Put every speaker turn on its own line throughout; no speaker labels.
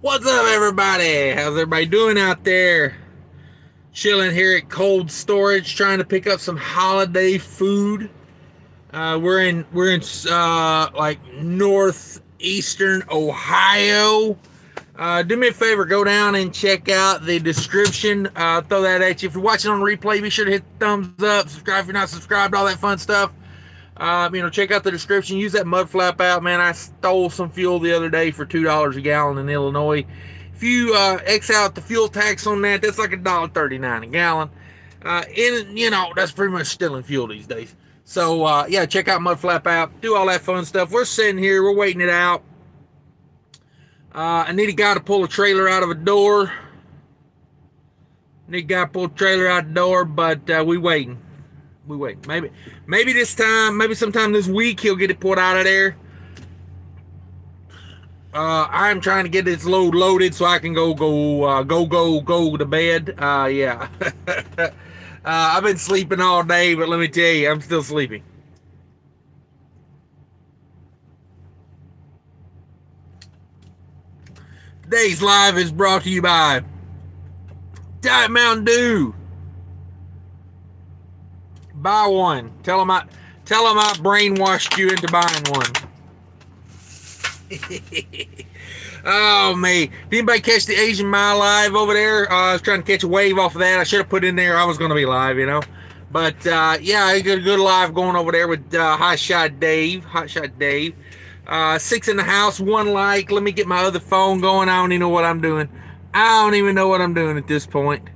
What's up, everybody? How's everybody doing out there? Chilling here at cold storage, trying to pick up some holiday food. We're in like northeastern Ohio. Do me a favor, go down and check out the description. Throw that at you. If you're watching on replay, be sure to hit the thumbs up, subscribe if you're not subscribed, all that fun stuff. Check out the description. Use that mud flap out, man. I stole some fuel the other day for $2 a gallon in Illinois. If you X out the fuel tax on that, that's like $1.39 a gallon. That's pretty much stealing fuel these days. So, check out mud flap out. Do all that fun stuff. We're sitting here. We're waiting it out. I need a guy to pull a trailer out of a door. But we waiting. We wait. Maybe this time, maybe sometime this week he'll get it pulled out of there. I'm trying to get this load loaded so I can go to bed. Yeah. I've been sleeping all day, but let me tell you, I'm still sleeping. Today's live is brought to you by Diet Mountain Dew. Buy one. Tell them I brainwashed you into buying one. Oh, man. Did anybody catch the Asian Mile live over there? I was trying to catch a wave off of that. I should have put in there I was going to be live, But, I got a good live going over there with Hot Shot Dave. Six in the house, one like. Let me get my other phone going. I don't even know what I'm doing. At this point.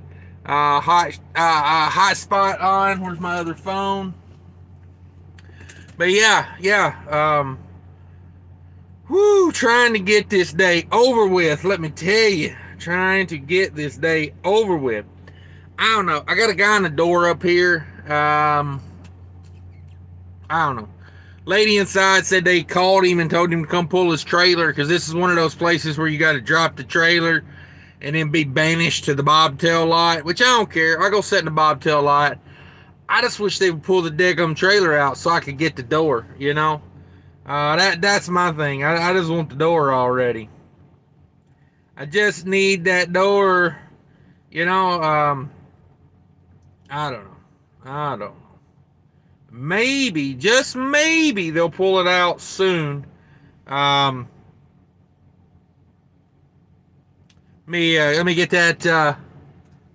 Hotspot on. Where's my other phone? But trying to get this day over with. Let me tell you, trying to get this day over with. I don't know. I got a guy on the door up here. I don't know. Lady inside said they called him and told him to come pull his trailer because this is one of those places where you got to drop the trailer and then be banished to the bobtail lot, which I don't care. I go sit in the bobtail lot. I just wish they would pull the daggum trailer out so I could get the door, That's my thing. I just want the door already. I just need that door, I don't know. Maybe, just maybe, they'll pull it out soon. Let me get that. Let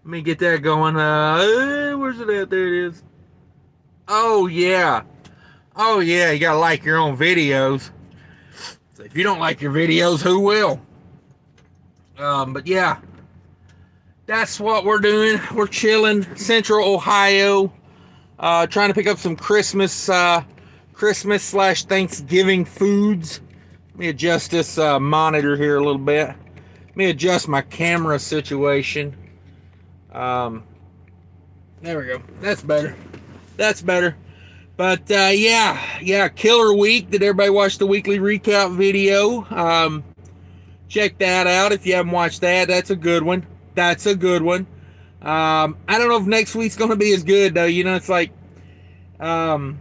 me get that going. Where's it at? There it is. Oh yeah. You gotta like your own videos. So if you don't like your videos, who will? But yeah, that's what we're doing. We're chilling, Central Ohio, trying to pick up some Christmas/Thanksgiving foods. Let me adjust this monitor here a little bit. Let me adjust my camera situation. There we go. That's better. But killer week. Did everybody watch the weekly recap video? Check that out if you haven't watched that. That's a good one. I don't know if next week's going to be as good though. It's like I'm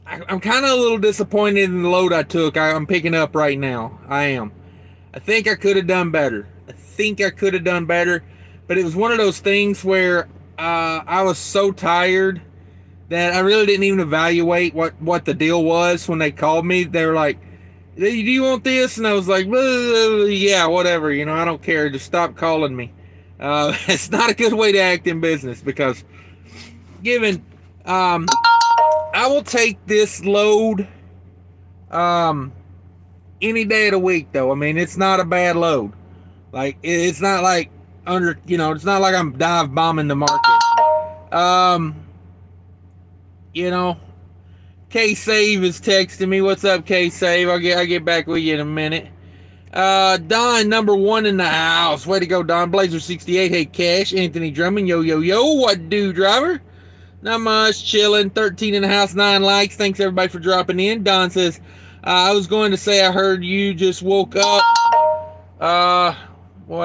kind of a little disappointed in the load I took. I'm picking up right now. I am. I think I could have done better. But it was one of those things where I was so tired that I really didn't even evaluate what the deal was when they called me. They were like, "Do you want this?" And I was like, "Yeah, whatever. I don't care. Just stop calling me." It's not a good way to act in business because I will take this load any day of the week though. I mean, it's not a bad load. Like it's not like it's not like I'm dive bombing the market. K-Save is texting me. What's up, K-Save? I'll get back with you in a minute. Don, number one in the house. Way to go, Don. Blazer68. Hey, Cash. Anthony Drummond. Yo. What do, driver? Not much. Chilling. 13 in the house. 9 likes. Thanks, everybody, for dropping in. Don says, I was going to say I heard you just woke up. I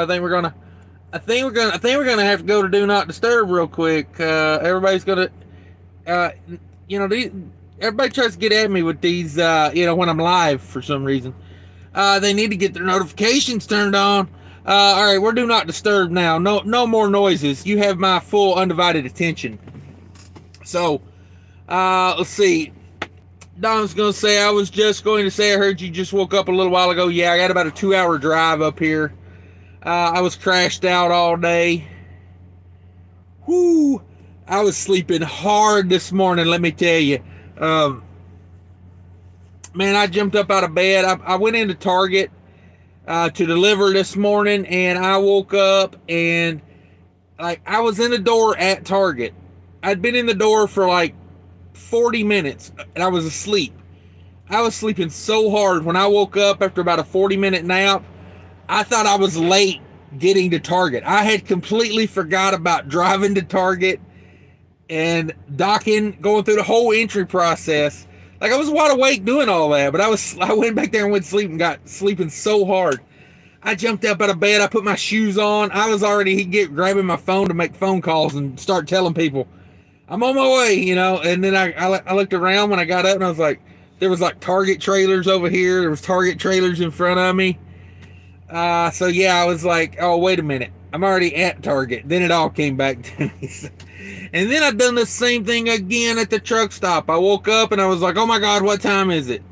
think we're gonna have to go to Do Not Disturb real quick. Everybody's gonna, everybody tries to get at me with these, when I'm live for some reason. They need to get their notifications turned on. All right, we're do not disturb now. No more noises. You have my full undivided attention. So, let's see. Don's going to say, I was just going to say, I heard you just woke up a little while ago. Yeah, I got about a 2-hour drive up here. I was crashed out all day. Whoo! I was sleeping hard this morning, let me tell you. Man, I jumped up out of bed. I went into Target to deliver this morning, and I woke up and like I was in the door at Target. I'd been in the door for like 40 minutes, and I was asleep. I was sleeping so hard when I woke up after about a 40-minute nap. I thought I was late getting to Target. I had completely forgot about driving to Target and docking, going through the whole entry process. Like I was wide awake doing all that, but I went back there and went to sleep and got sleeping so hard. I jumped up out of bed. I put my shoes on. I was already grabbing my phone to make phone calls and start telling people I'm on my way, you know. And then I looked around when I got up and I was like, there was like Target trailers over here. There was Target trailers in front of me. So yeah, I was like, oh, wait a minute. I'm already at Target. Then it all came back to me. And then I've done the same thing again at the truck stop. I woke up and I was like, oh my God, what time is it?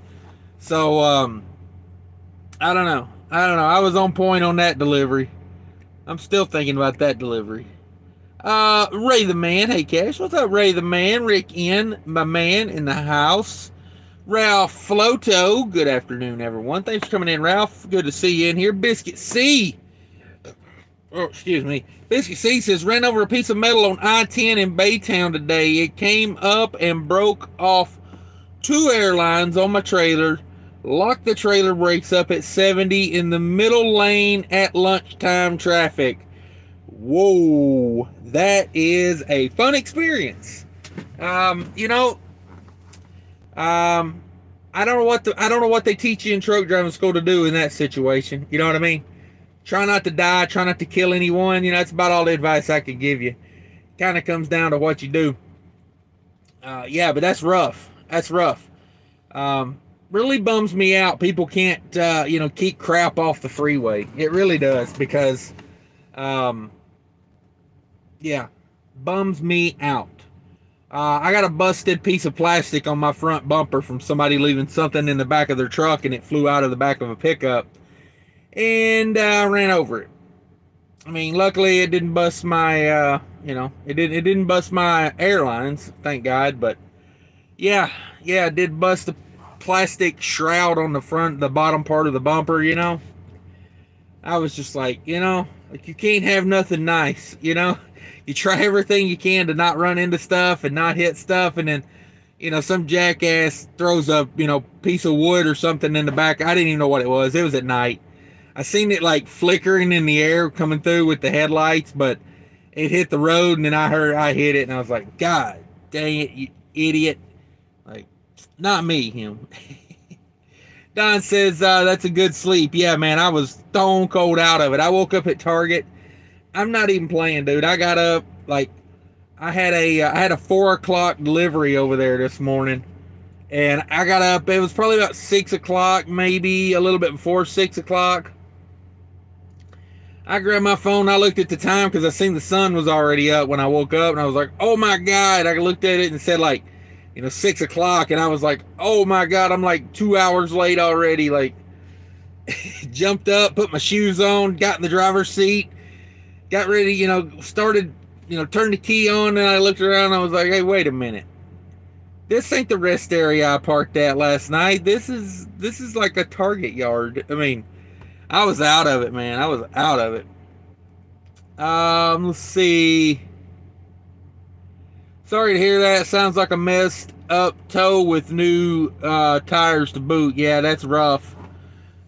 So, I don't know. I was on point on that delivery. I'm still thinking about that delivery. Ray the Man. Hey, Cash. What's up, Ray the Man? Rick N, my man in the house. Ralph Floto. Good afternoon, everyone. Thanks for coming in, Ralph. Good to see you in here. Biscuit C. Oh, excuse me. Biscuit C says, ran over a piece of metal on I-10 in Baytown today. It came up and broke off 2 airlines on my trailer. Locked the trailer brakes up at 70 in the middle lane at lunchtime traffic. Whoa, that is a fun experience. You know, I don't know what they teach you in truck driving school to do in that situation. You know what I mean? Try not to die, try not to kill anyone. You know, that's about all the advice I could give you. Kind of comes down to what you do. Yeah, but that's rough. That's rough. Really bums me out. People can't, keep crap off the freeway. It really does because, yeah, bums me out. I got a busted piece of plastic on my front bumper from somebody leaving something in the back of their truck, and it flew out of the back of a pickup, and I ran over it. I mean, luckily it didn't bust my, it didn't bust my airlines, thank God, but yeah, it did bust the plastic shroud on the bottom part of the bumper, you know. I was just like, like you can't have nothing nice, you know. You try everything you can to not run into stuff and not hit stuff, and then, some jackass throws a, piece of wood or something in the back. I didn't even know what it was. It was at night. I seen it like flickering in the air coming through with the headlights, but it hit the road, and then I hit it, and I was like, God dang it, you idiot. Like, not me, him. Don says, that's a good sleep. Yeah, man, I was stone cold out of it. I woke up at Target. I'm not even playing, dude. I got up, like, I had a 4 o'clock delivery over there this morning. And I got up, it was probably about 6 o'clock, maybe a little bit before 6 o'clock. I grabbed my phone, I looked at the time because I seen the sun was already up when I woke up, and I was like, oh my God. I looked at it and said, like, 6 o'clock, and I was like, oh my God, I'm like 2 hours late already. Like, jumped up, put my shoes on, got in the driver's seat, got ready, started, turned the key on, and I looked around, and I was like, hey, wait a minute. This ain't the rest area I parked at last night. This is like a Target yard. I mean, I was out of it, man. I was out of it. Let's see. Sorry to hear that. Sounds like a messed up toe with new tires to boot. Yeah, that's rough.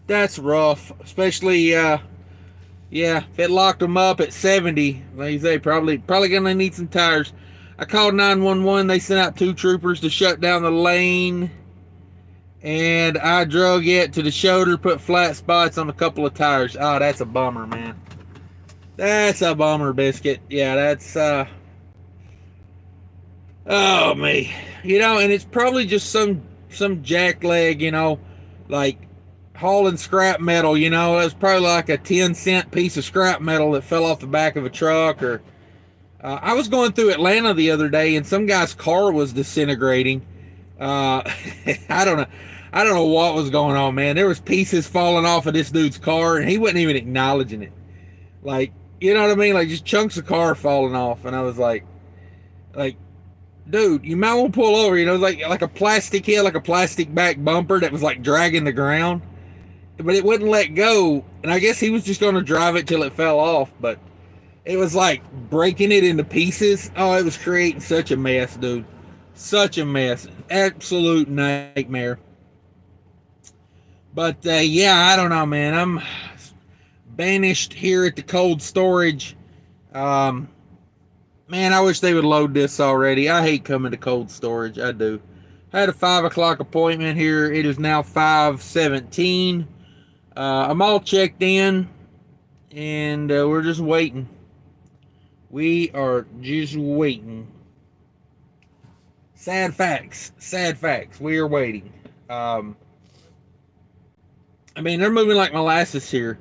That's rough. Especially, if it locked them up at 70, like you say, probably gonna need some tires. I called 911. They sent out 2 troopers to shut down the lane. And I drug it to the shoulder, put flat spots on a couple of tires. Oh, that's a bummer, man. That's a bummer, Biscuit. Yeah, that's, oh, me. And it's probably just some jack leg, like, hauling scrap metal. You know, it was probably like a 10-cent piece of scrap metal that fell off the back of a truck. Or I was going through Atlanta the other day, and some guy's car was disintegrating. I don't know. I don't know what was going on, man. There was pieces falling off of this dude's car, and he wasn't even acknowledging it. Like, you know what I mean? Like, just chunks of car falling off, and I was like, dude, you might want to pull over. You know, like a plastic head, like a plastic back bumper that was like dragging the ground, but it wouldn't let go. And I guess he was just going to drive it till it fell off, but it was like breaking it into pieces. Oh, it was creating such a mess, dude. Such a mess. Absolute nightmare. But yeah, I don't know, man. I'm banished here at the cold storage. Man, I wish they would load this already. I hate coming to cold storage. I do. I had a 5 o'clock appointment here. It is now 5:17. I'm all checked in, and we're just waiting. We are just waiting. Sad facts. Sad facts. We are waiting. I mean, they're moving like molasses here.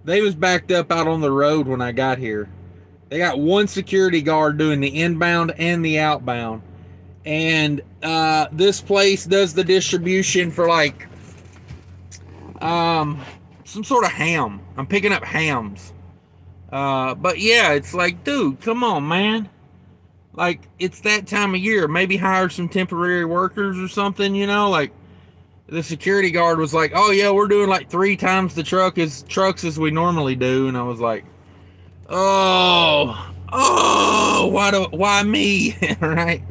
They was backed up out on the road when I got here. They got one security guard doing the inbound and the outbound. And this place does the distribution for like some sort of ham. I'm picking up hams. But yeah, it's like, dude, come on, man. Like, it's that time of year. Maybe hire some temporary workers or something, you know? Like, the security guard was like, oh yeah, we're doing like 3 times the trucks as we normally do. And I was like, oh, why me? Right?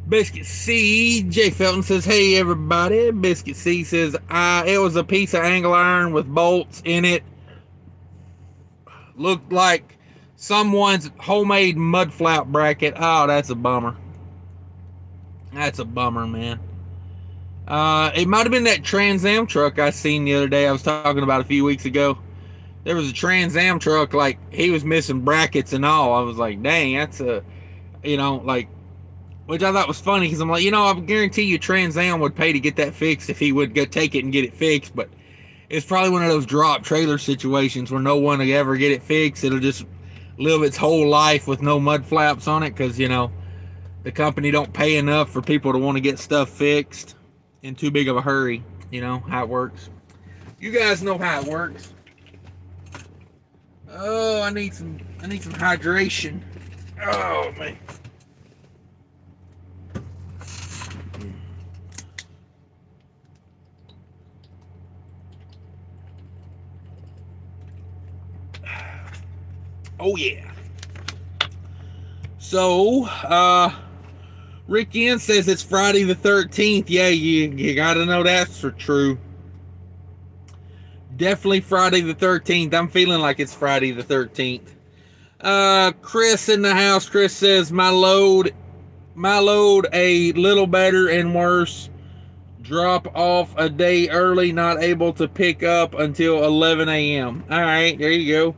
Biscuit C, Jay Felton says, hey everybody. Biscuit C says, it was a piece of angle iron with bolts in it. Looked like someone's homemade mud flap bracket. Oh, that's a bummer. That's a bummer, man. It might have been that Trans Am truck I seen the other day I was talking about a few weeks ago. There was a Trans Am truck, like, he was missing brackets and all. I was like, dang, that's a, you know, like, which I thought was funny, because I'm like, you know, I guarantee you Trans Am would pay to get that fixed if he would go take it and get it fixed, but it's probably one of those drop trailer situations where no one will ever get it fixed. It'll just live its whole life with no mud flaps on it, because, you know, the company don't pay enough for people to want to get stuff fixed in too big of a hurry. You know how it works. You guys know how it works. Oh, I need some hydration. Oh man. Oh yeah. So, Rick N says it's Friday the 13th. Yeah, you gotta know that's for true. Definitely Friday the 13th. I'm feeling like it's Friday the 13th. Chris in the house. Chris says my load a little better and worse. Drop off a day early, not able to pick up until 11 a.m. All right, there you go.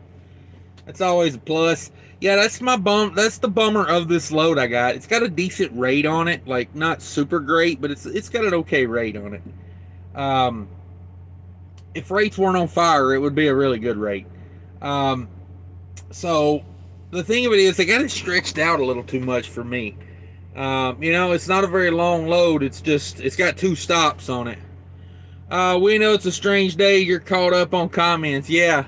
That's always a plus. Yeah, that's the bummer of this load I got. It's got a decent rate on it, like not super great, but it's got an okay rate on it. If rates weren't on fire, it would be a really good rate. So the thing of it is, they got it stretched out a little too much for me. You know, it's not a very long load. It's got 2 stops on it. We know it's a strange day. You're caught up on comments. Yeah,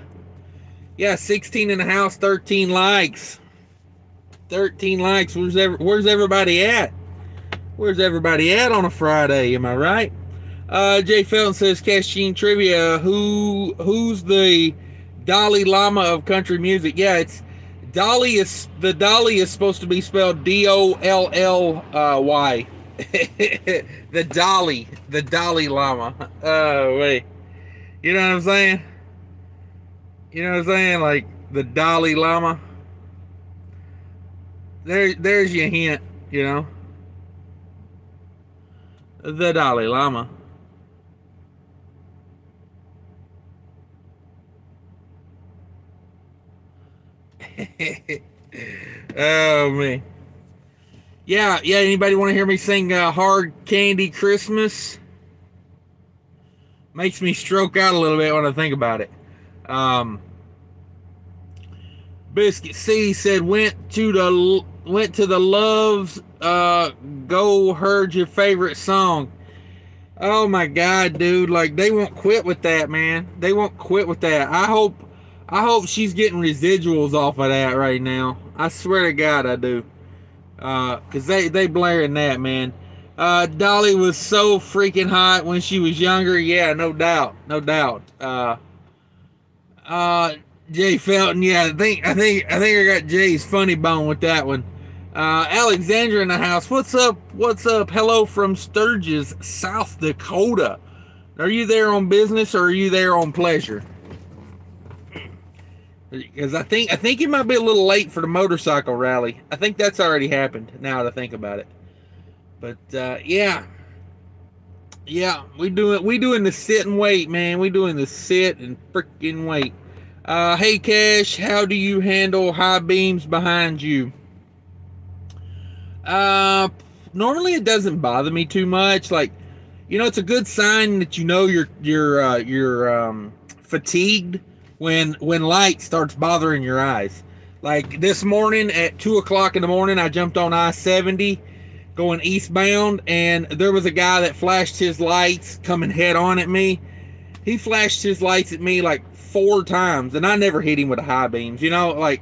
16 in the house, 13 likes. 13 likes. Where's everybody at? Where's everybody at on a Friday? Am I right? Jay Felton says, Cashin Trivia, who's the Dalai Lama of country music? Yeah, it's Dolly is supposed to be spelled Dolly. the Dalai Lama. Oh wait. You know what I'm saying? You know what I'm saying? Like the Dalai Lama. There's your hint, you know. The Dalai Lama. Oh man. Yeah, anybody want to hear me sing Hard Candy Christmas? Makes me stroke out a little bit when I think about it. Um, Biscuit C said went to the Loves. Go heard your favorite song. Oh my god, dude! Like they won't quit with that, man. They won't quit with that. I hope she's getting residuals off of that right now. I swear to God, I do. Cause they blaring that, man. Dolly was so freaking hot when she was younger. Yeah, no doubt, no doubt. Uh, Jay Felton. Yeah, I think I got Jay's funny bone with that one. Alexandra in the house. What's up? What's up? Hello from Sturgis, South Dakota. Are you there on business or are you there on pleasure? Because I think you might be a little late for the motorcycle rally. I think that's already happened. Now that I think about it, but yeah, we doing the sit and wait, man. We doing the sit and freaking wait. Hey Cash, how do you handle high beams behind you? Uh, Normally it doesn't bother me too much. Like, it's a good sign that you're fatigued when light starts bothering your eyes. Like this morning at 2 o'clock in the morning, I jumped on I-70 going eastbound, and there was a guy that flashed his lights coming head on at me. He flashed his lights at me like 4 times, and I never hit him with the high beams. Like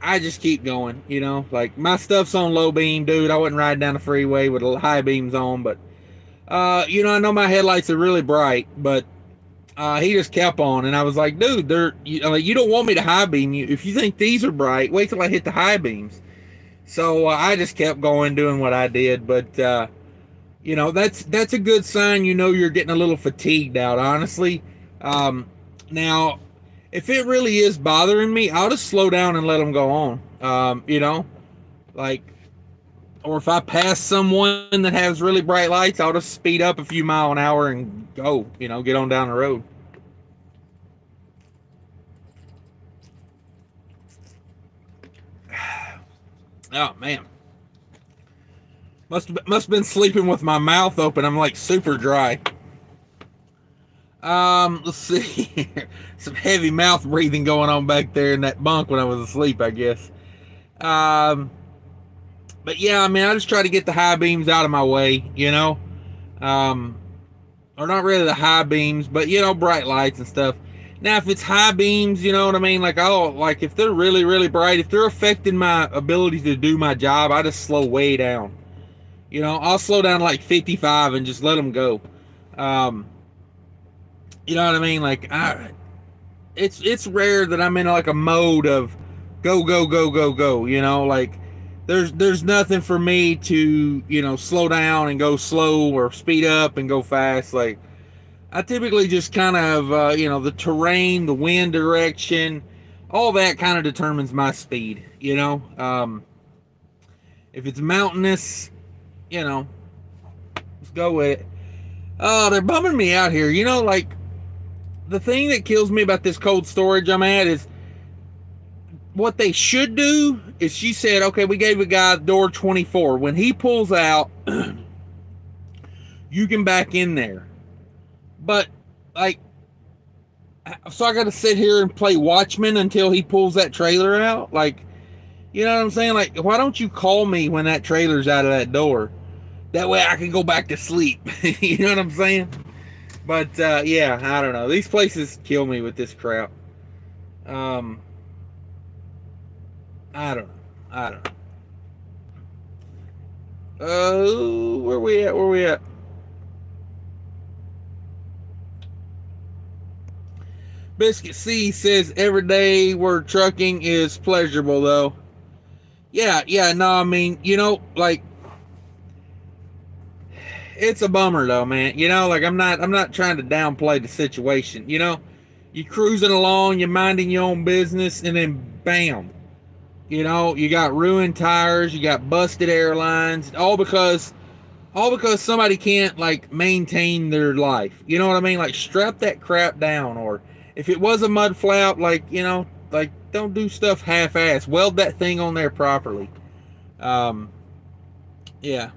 I just keep going. Like my stuff's on low beam, dude. I wasn't riding down the freeway with high beams on, but I know my headlights are really bright, but he just kept on, and I was like, dude, you don't want me to high beam you. If you think these are bright, wait till I hit the high beams. So I just kept going, doing what I did, but that's a good sign. You're getting a little fatigued out, honestly. Now, if it really is bothering me, I'll just slow down and let them go on. Like, or if I pass someone that has really bright lights, I'll just speed up a few mile an hour and go, get on down the road. Oh man, must have been sleeping with my mouth open. I'm like super dry. Let's see. Some heavy mouth breathing going on back there in that bunk when I was asleep, I guess. But yeah, I mean, I just try to get the high beams out of my way. Um, or not really the high beams, but bright lights and stuff. Now, if it's high beams, you know what I mean? Like if they're really, really bright, if they're affecting my ability to do my job, I just slow way down. I'll slow down like 55 and just let them go. You know what I mean? Like, it's rare that I'm in like a mode of go, go, go, go, go. Like there's nothing for me to slow down and go slow or speed up and go fast. Like I typically just kind of the terrain, the wind direction, all that kind of determines my speed. If it's mountainous, let's go with it. Oh, they're bumming me out here. Like the thing that kills me about this cold storage I'm at is what they should do is she said, okay, we gave a guy door 24. When he pulls out, you can back in there. But, like, so I got to sit here and play watchman until he pulls that trailer out? Like, you know what I'm saying? Like, why don't you call me when that trailer's out of that door? That way I can go back to sleep. You know what I'm saying? But, yeah, I don't know. These places kill me with this crap. I don't know. I don't know. Where we at? Where we at? Biscuit C says every day where trucking is pleasurable, though. Yeah, no, I mean, like, it's a bummer though, man. Like I'm not trying to downplay the situation. You cruising along, you're minding your own business, and then bam, you got ruined tires, you got busted airlines, all because somebody can't like maintain their life. You know what I mean? Like strap that crap down, or if it was a mud flap, like like don't do stuff half-ass. Weld that thing on there properly. Yeah.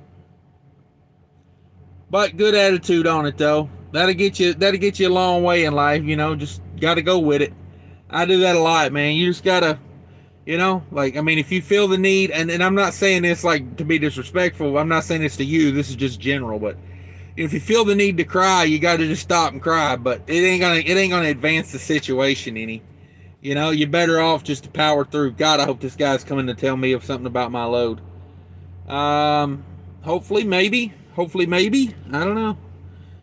But good attitude on it though. That'll get you a long way in life, you know. Just got to go with it. I do that a lot, man. You just gotta, you know, like, I mean, if you feel the need, and I'm not saying this like to be disrespectful. I'm not saying this to you. This is just general, but if you feel the need to cry, you got to just stop and cry. But it ain't gonna advance the situation any. You know, you're better off just to power through. God, I hope this guy's coming to tell me of something about my load. Hopefully, maybe. Hopefully, maybe. I don't know.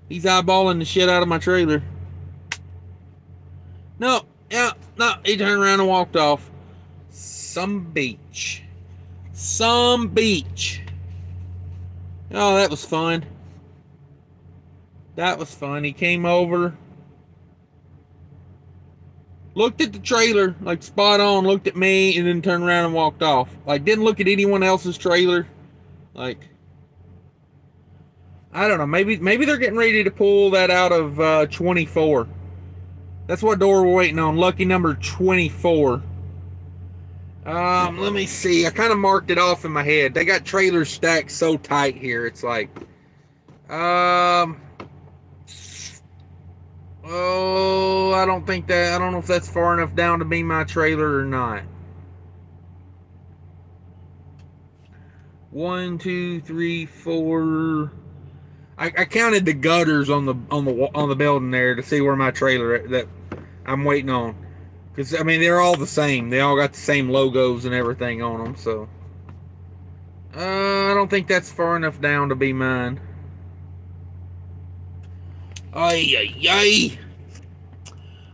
He's eyeballing the shit out of my trailer. No, yeah, no. He turned around and walked off. Some beach. Some beach. Oh, that was fun. That was fun. He came over, looked at the trailer, like spot on, looked at me, and then turned around and walked off. Like, didn't look at anyone else's trailer. Like, I don't know. Maybe they're getting ready to pull that out of 24. That's what door we're waiting on. Lucky number 24. Let me see. I kind of marked it off in my head. They got trailers stacked so tight here. It's like, oh, I don't know if that's far enough down to be my trailer or not. 1, 2, 3, 4. I counted the gutters on the building there to see where my trailer that I'm waiting on. Because, I mean, they're all the same. They all got the same logos and everything on them, so. I don't think that's far enough down to be mine. Ay, ay,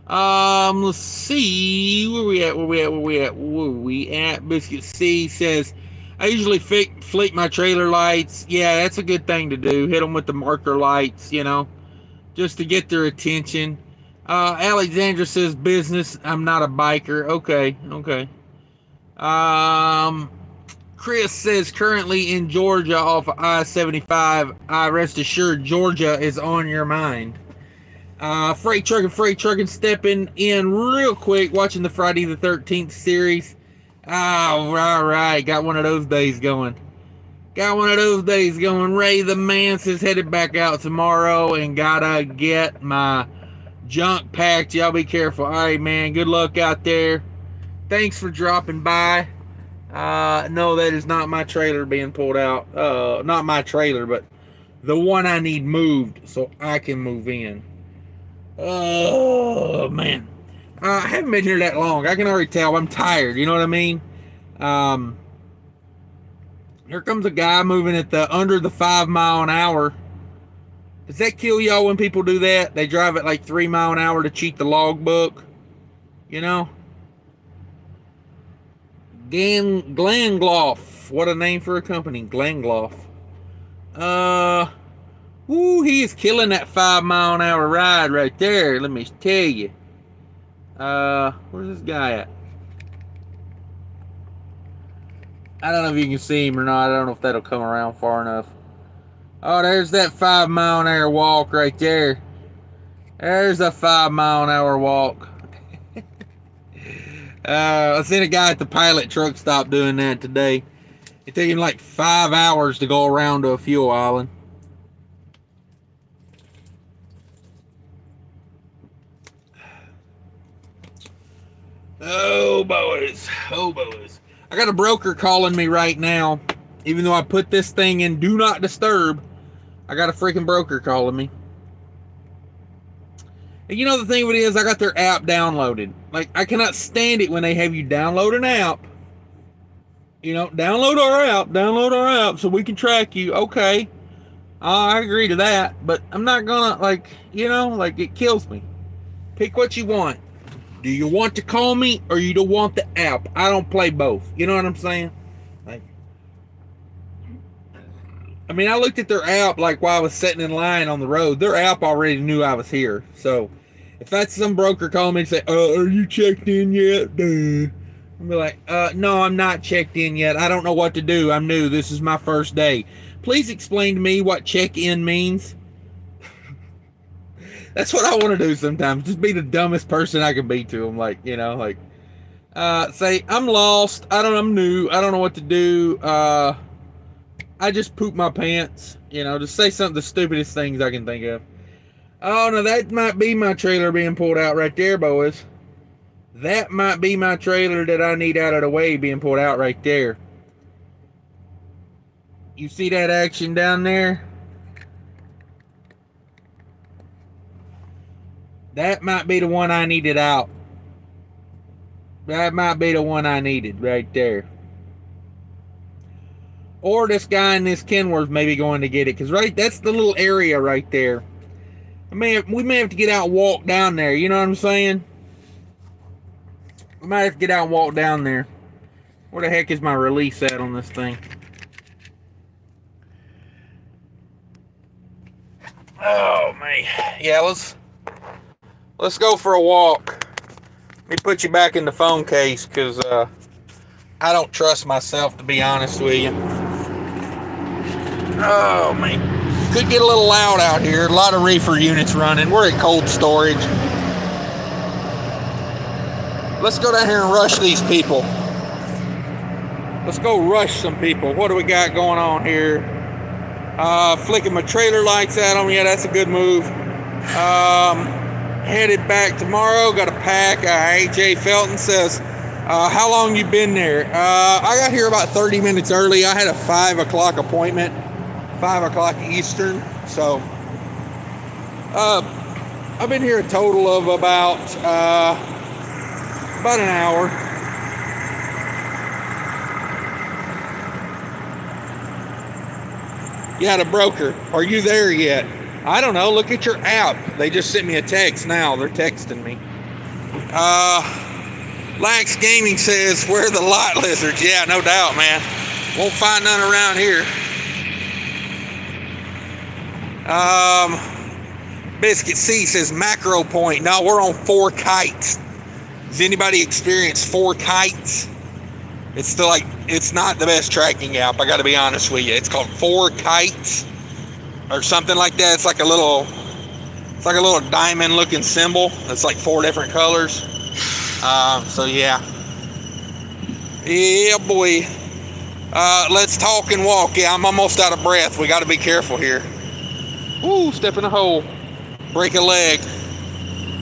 ay. Let's see. Where we at? Biscuit C says, I usually flick my trailer lights. Yeah, that's a good thing to do. Hit them with the marker lights, you know, just to get their attention. Alexandra says business. I'm not a biker. Okay. Chris says currently in Georgia off of I-75. Rest assured Georgia is on your mind. Freight trucking stepping in real quick, watching the Friday the 13th series. All right. Got one of those days going. Ray the man says headed back out tomorrow and gotta get my junk packed. Y'all be careful. All right, man. Good luck out there. Thanks for dropping by. No, that is not my trailer being pulled out. Not my trailer, but the one I need moved so I can move in. Oh, man. I haven't been here that long. I can already tell I'm tired. You know what I mean? Here comes a guy moving at under the 5 mile an hour. Does that kill y'all when people do that? They drive at like 3 mile an hour to cheat the logbook. You know? Glangloff. What a name for a company. Glangloff. He is killing that 5 mile an hour ride right there. Let me tell you. Where's this guy at? I don't know if you can see him or not. I don't know if that'll come around far enough. Oh, there's that 5 mile an hour walk right there. There's a 5 mile an hour walk. I seen a guy at the pilot truck stop doing that today. It took him like 5 hours to go around to a fuel island. Oh, boys. I got a broker calling me right now. Even though I put this thing in do not disturb, I got a freaking broker calling me. And you know the thing of it is, I got their app downloaded. Like, I cannot stand it when they have you download an app. You know, download our app so we can track you. Okay. I agree to that, but I'm not gonna, like, you know, like, it kills me. Pick what you want. Do you want to call me or you don't want the app? I don't play both. You know what I'm saying? Like, I mean, I looked at their app like while I was sitting in line on the road. Their app already knew I was here. So if that's some broker calling me and say, are you checked in yet? I'll be like, no, I'm not checked in yet. I don't know what to do. I'm new. This is my first day. Please explain to me what check-in means. That's what I want to do sometimes. Just be the dumbest person I can be to them. Like, you know, like, say, I'm lost. I'm new. I don't know what to do. I just pooped my pants. You know, just say something, the stupidest things I can think of. Oh, no, that might be my trailer being pulled out right there, boys. That might be my trailer that I need out of the way being pulled out right there. You see that action down there? That might be the one I needed out. That might be the one I needed right there. Or this guy in this Kenworth may be going to get it. Because that's the little area right there. We may have to get out and walk down there. You know what I'm saying? We might have to get out and walk down there. Where the heck is my release at on this thing? Oh, man. Yeah, let's go for a walk. Let me put you back in the phone case because I don't trust myself, to be honest with you. Oh, man. Could get a little loud out here. A lot of reefer units running. We're at cold storage. Let's go down here and rush these people. Let's go rush some people. What do we got going on here? Flicking my trailer lights at them. Yeah, that's a good move. Headed back tomorrow. Got a pack. AJ Felton says, how long you been there? I got here about 30 minutes early. I had a 5 o'clock appointment. 5 o'clock Eastern. So, I've been here a total of about an hour. Yeah, the broker. Are you there yet? I don't know. Look at your app. They just sent me a text now. They're texting me. Lax Gaming says, where are the lot lizards? Yeah, no doubt, man. Won't find none around here. Biscuit C says macro point. No, we're on 4 kites. Has anybody experienced 4 kites? It's not the best tracking app. I got to be honest with you. It's called 4 kites or something like that. It's like a little diamond looking symbol. It's like 4 different colors. So yeah. Yeah, boy. Let's talk and walk. Yeah, I'm almost out of breath. We got to be careful here. Woo, step in a hole. Break a leg.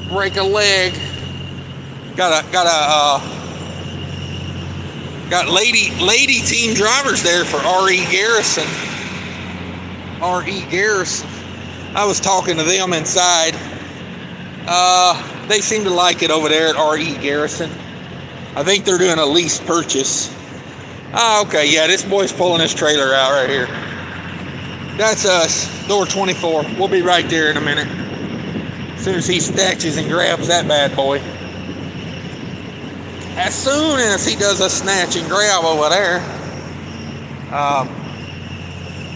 Break a leg. Got lady team drivers there for R.E. Garrison. R.E. Garrison. I was talking to them inside. They seem to like it over there at R.E. Garrison. I think they're doing a lease purchase. Oh, okay, yeah, this boy's pulling his trailer out right here. That's us, door 24. We'll be right there in a minute. As soon as he snatches and grabs that bad boy. As soon as he does a snatch and grab over there.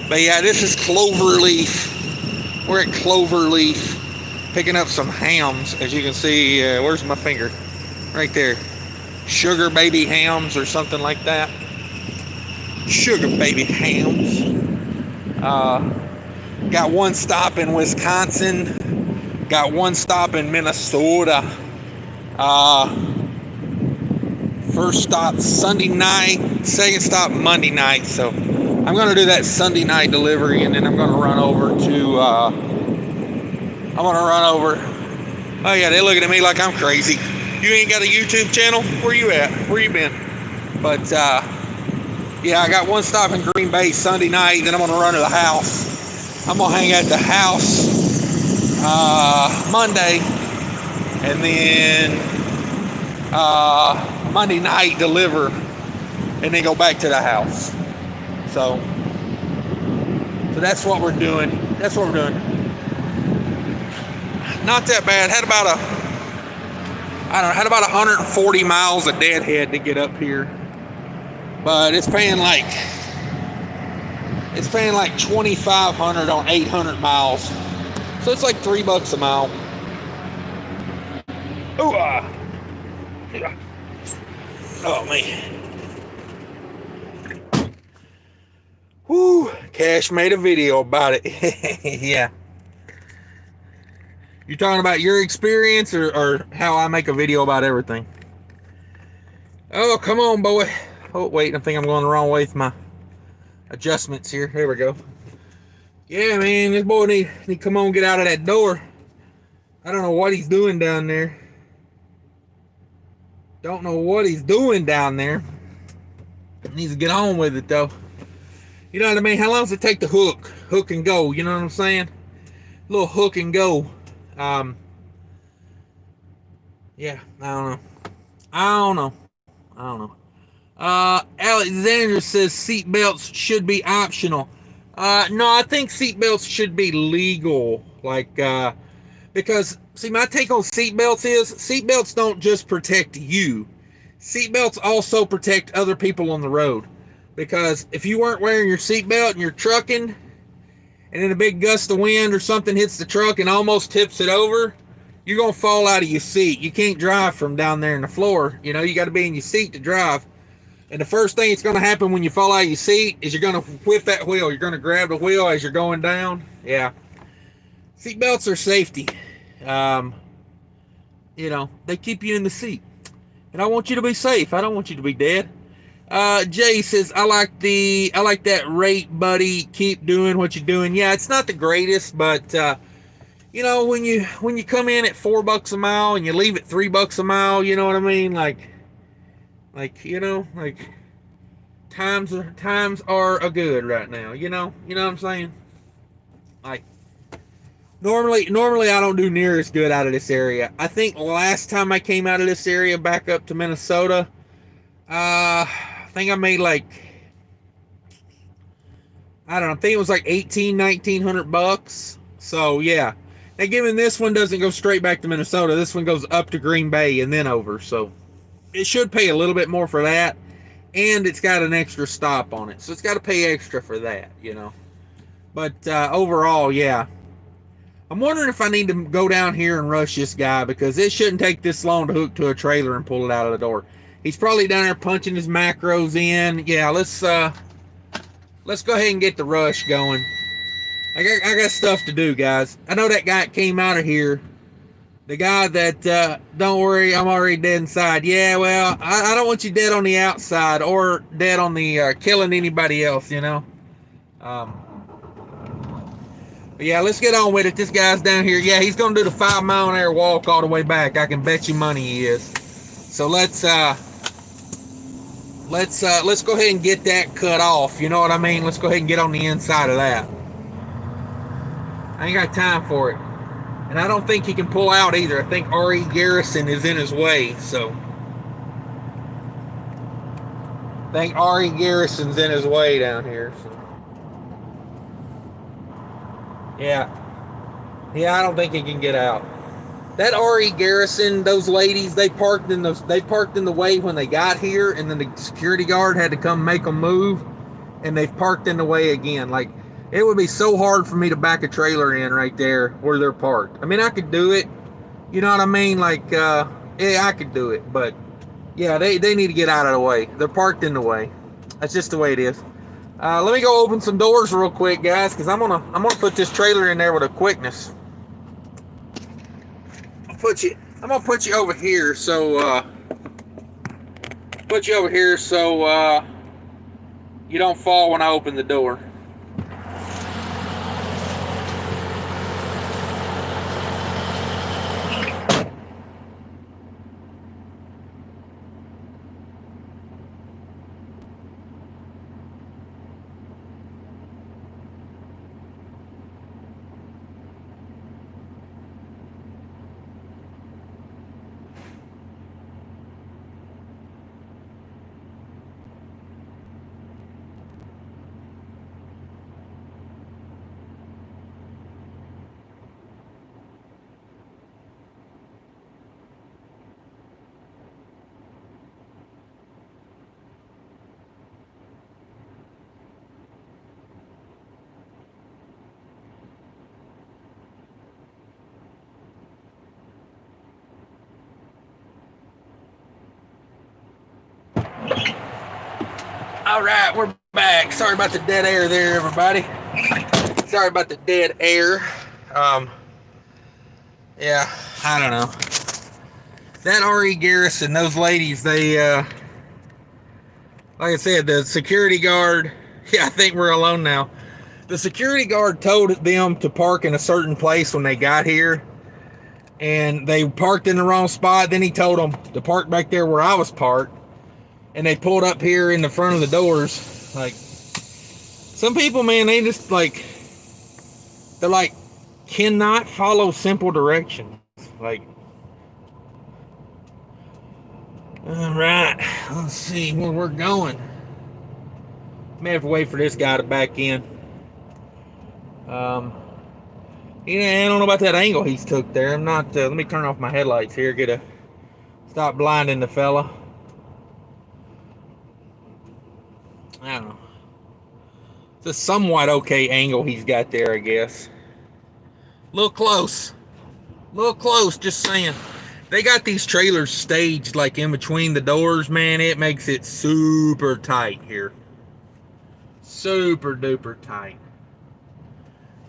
But yeah, this is Cloverleaf. We're at Cloverleaf. Picking up some hams, as you can see. Where's my finger? Right there. Sugar baby hams or something like that. Sugar baby hams. Got one stop in Wisconsin. Got one stop in Minnesota. First stop Sunday night. Second stop Monday night. So I'm going to do that Sunday night delivery, and then I'm going to run over to... Oh yeah, they're looking at me like I'm crazy. You ain't got a YouTube channel? Where you at? Where you been? But yeah, I got one stop in Green Bay Sunday night. Then I'm gonna run to the house. I'm gonna hang at the house Monday, and then Monday night deliver, and then go back to the house. So that's what we're doing. That's what we're doing. Not that bad. Had about 140 miles of deadhead to get up here. But it's paying like $2,500 on 800 miles. So it's like $3 a mile. Ooh, oh man. Whoo, Cash made a video about it. Yeah. You talking about your experience or how I make a video about everything? Oh, come on, boy. Oh, wait, I think I'm going the wrong way with my adjustments here. There we go. Yeah, man, this boy need to come on, get out of that door. I don't know what he's doing down there. Don't know what he's doing down there. Needs to get on with it though. You know what I mean? How long does it take to hook and go? You know what I'm saying? A little hook and go. Um, yeah, I don't know. I don't know. I don't know. Alexander says seatbelts should be optional. No, I think seatbelts should be legal. Because see, my take on seatbelts is seatbelts don't just protect you. Seatbelts also protect other people on the road. Because if you weren't wearing your seatbelt and you're trucking, and then a big gust of wind or something hits the truck and almost tips it over, you're gonna fall out of your seat. You can't drive from down there in the floor. You know, you got to be in your seat to drive. And the first thing that's going to happen when you fall out of your seat is you're going to whip that wheel. You're going to grab the wheel as you're going down. Yeah. Seatbelts are safety. Um, you know, they keep you in the seat. And I want you to be safe. I don't want you to be dead. Jay says, I like that rate, buddy. Keep doing what you're doing. Yeah, it's not the greatest, but you know, when you come in at $4 a mile and you leave at $3 a mile, you know what I mean? You know, like times are a good right now. You know what I'm saying? Like normally I don't do near as good out of this area. I think last time I came out of this area back up to Minnesota, I think I made like, I don't know, I think it was like 1900 bucks. So yeah. Now given this one doesn't go straight back to Minnesota, this one goes up to Green Bay and then over. So it should pay a little bit more for that. And it's got an extra stop on it. So it's got to pay extra for that, you know. But overall, yeah. I'm wondering if I need to go down here and rush this guy because it shouldn't take this long to hook to a trailer and pull it out of the door. He's probably down there punching his macros in. Yeah, let's go ahead and get the rush going. I got stuff to do, guys. I know that guy came out of here. The guy that, don't worry, I'm already dead inside. Yeah, well, I don't want you dead on the outside or dead on the killing anybody else, you know. But yeah, let's get on with it. This guy's down here. Yeah, he's gonna do the 5-mile-an-hour walk all the way back. I can bet you money he is. So let's go ahead and get that cut off. You know what I mean? Let's go ahead and get on the inside of that. I ain't got time for it. And I don't think he can pull out either. I think R.E. Garrison is in his way, so. I think R.E. Garrison's in his way down here, so. Yeah. Yeah, I don't think he can get out. That R.E. Garrison, those ladies, they parked in the way when they got here, and then the security guard had to come make them move, and they've parked in the way again. Like, it would be so hard for me to back a trailer in right there where they're parked. I mean, I could do it. You know what I mean? Like, yeah, I could do it, but yeah, they need to get out of the way. They're parked in the way. That's just the way it is. Let me go open some doors real quick, guys, because I'm gonna put this trailer in there with a quickness. I'm gonna put you over here, so you don't fall when I open the door. All right, we're back. Sorry about the dead air there, everybody. Sorry about the dead air. Yeah, I don't know. That R.E. Garrison, those ladies, they, like I said, the security guard, yeah, I think we're alone now. The security guard told them to park in a certain place when they got here. and they parked in the wrong spot. Then he told them to park back there where I was parked, and they pulled up here in the front of the doors. Like, some people, man, they just like, they're like, cannot follow simple directions. Like, all right, let's see where we're going. May have to wait for this guy to back in. I don't know about that angle he's took there. I'm not. Let me turn off my headlights here. Stop blinding the fella. I don't know. It's a somewhat okay angle he's got there, I guess. A little close. Just saying. They got these trailers staged like in between the doors, man. It makes it super tight here. Super duper tight.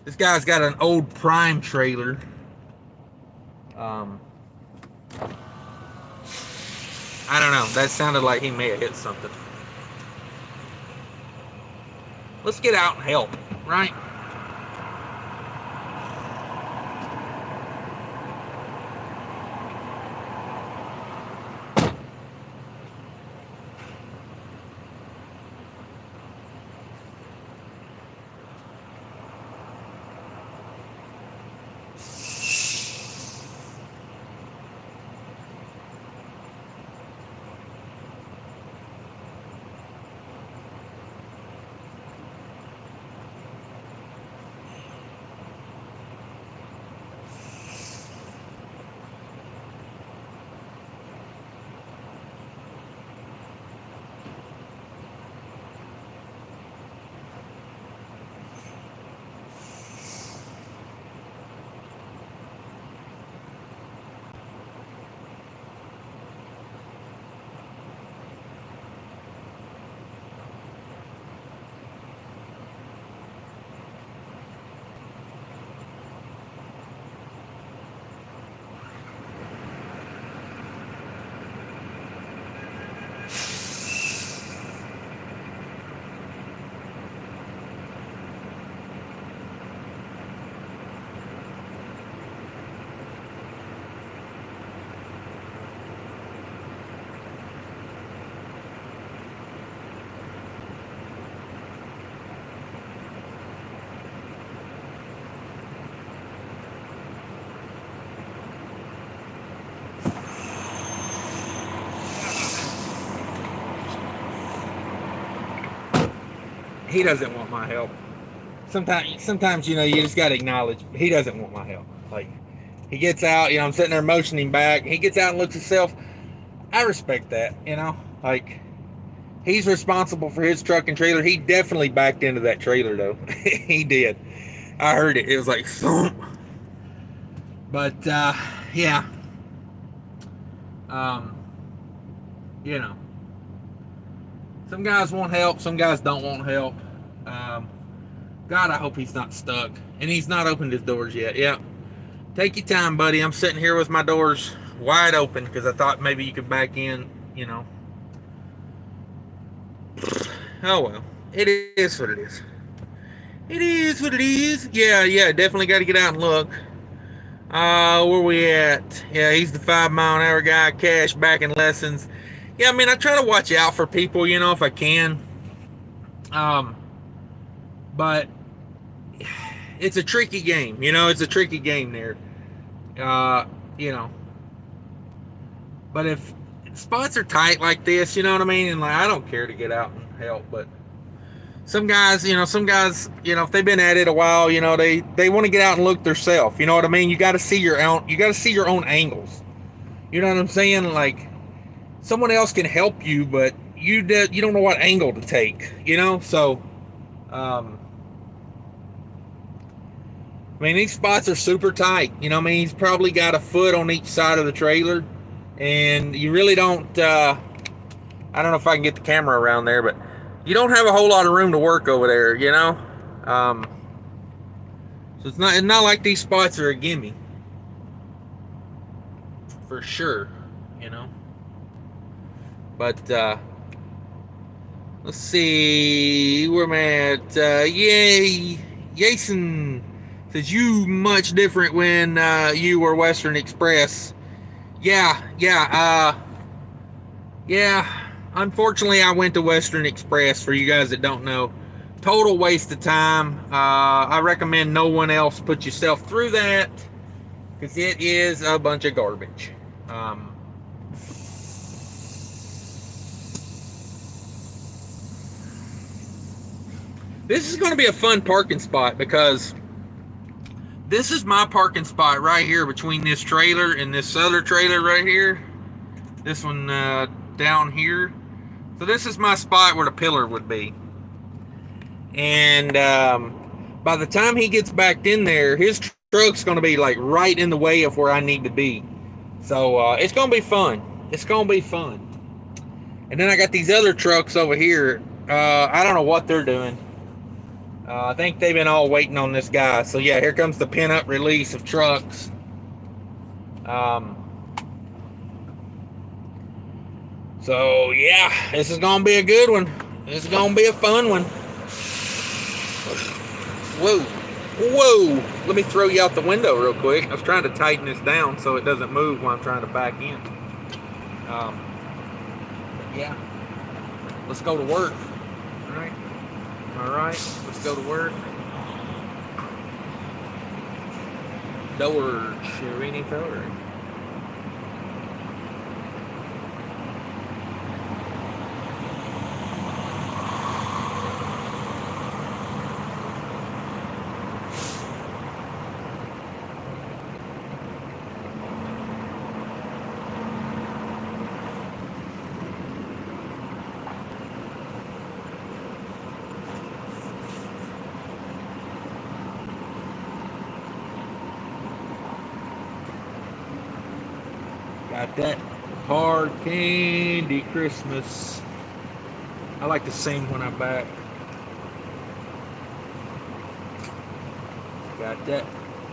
This guy's got an old Prime trailer. I don't know. That sounded like he may have hit something. Let's get out and help, right? He doesn't want my help. Sometimes you just got to acknowledge he doesn't want my help. Like, he gets out, I'm sitting there motioning back. He gets out and looks himself. I respect that, like, he's responsible for his truck and trailer. He definitely backed into that trailer though. He did. I heard it. It was like thump. But yeah. Some guys want help, some guys don't want help. God, I hope he's not stuck. And he's not opened his doors yet. Yeah. Take your time, buddy. I'm sitting here with my doors wide open because I thought maybe you could back in, Oh, well. It is what it is. It is what it is. Yeah, definitely got to get out and look. Where we at? Yeah, he's the 5-mile-an-hour guy, cash backing lessons. Yeah, I try to watch out for people, if I can. But it's a tricky game, it's a tricky game there. But if spots are tight like this, you know what I mean? And like, I don't care to get out and help, but some guys, if they've been at it a while, they want to get out and look themselves. You know what I mean? You got to see your own angles. You know what I'm saying? Like, someone else can help you, but you don't know what angle to take. So, these spots are super tight. He's probably got a foot on each side of the trailer, and you really don't. I don't know if I can get the camera around there, but you don't have a whole lot of room to work over there. So it's not like these spots are a gimme. For sure, But let's see where I'm at. Yay, Jason Says you much different when you were Western Express. Yeah. Unfortunately, I went to Western Express. For you guys that don't know, total waste of time. I recommend no one else put yourself through that because it is a bunch of garbage. This is going to be a fun parking spot because this is my parking spot right here between this trailer and this other trailer right here. This one down here. So this is my spot where the pillar would be. And by the time he gets backed in there, his truck's going to be like right in the way of where I need to be. So it's going to be fun. It's going to be fun. And then I got these other trucks over here. I don't know what they're doing. I think they've been all waiting on this guy. So yeah, here comes the pin-up release of trucks. So yeah, this is gonna be a good one. This is gonna be a fun one. Whoa! Let me throw you out the window real quick. I was trying to tighten this down so it doesn't move while I'm trying to back in. Yeah, let's go to work. All right, let's go to work. Door, Shirini door. Got that hard candy Christmas. I like to sing when I'm back. Got that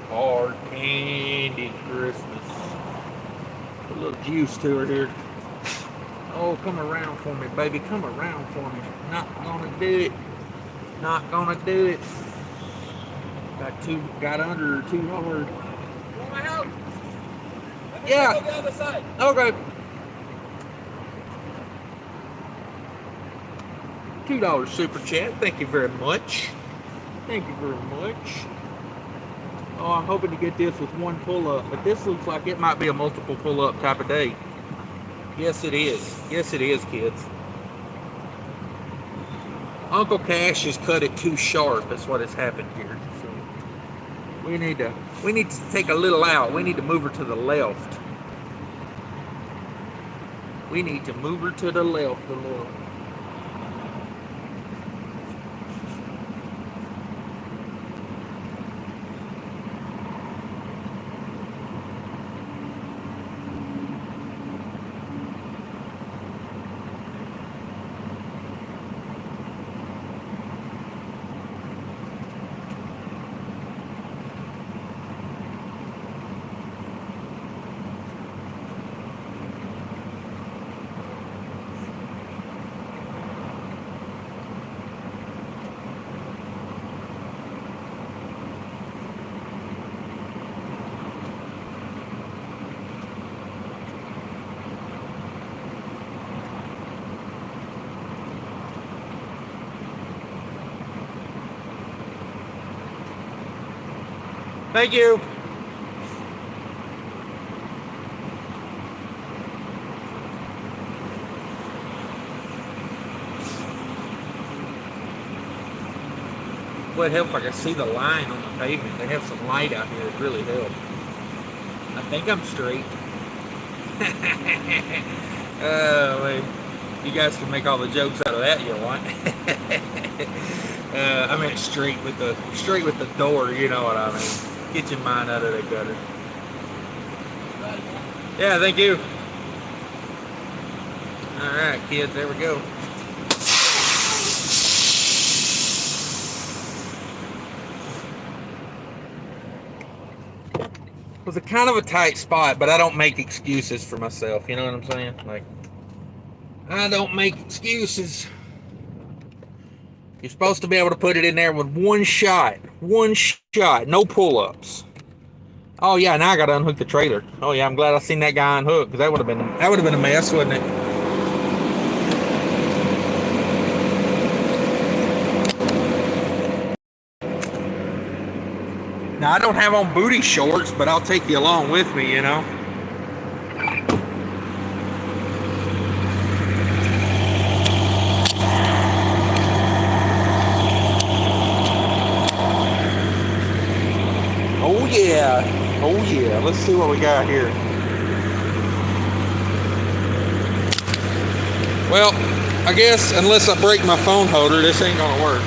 hard candy Christmas. Put a little juice to her here. Oh, come around for me, baby. Come around for me. Not gonna do it. Not gonna do it. Got under her too hard.
Want my help?
Yeah.
Go the other side.
Okay. $2 super chat. Thank you very much. Thank you very much. Oh, I'm hoping to get this with one pull-up, but this looks like it might be a multiple pull-up type of day. Yes, it is. Yes, it is, kids. Uncle Cash has cut it too sharp. That's what has happened here. So we need to take a little out. We need to move her to the left. We need to move her to the left a little. Thank you. Would help if I could see the line on the pavement. They have some light out here. It really helps. I think I'm straight. Wait. You guys can make all the jokes out of that you want. I meant straight with the door. You know what I mean. Get your mind out of the gutter. Yeah, thank you. All right, kids. There we go. It was a kind of a tight spot, but I don't make excuses for myself. You know what I'm saying? Like, I don't make excuses. You're supposed to be able to put it in there with one shot. One shot. No pull-ups. Oh yeah, now I gotta unhook the trailer. Oh yeah, I'm glad I seen that guy unhook, because that would have been a mess, wouldn't it? Now I don't have on booty shorts, but I'll take you along with me, you know. Oh yeah. Oh yeah. Let's see what we got here. Well, I guess unless I break my phone holder, this ain't gonna work.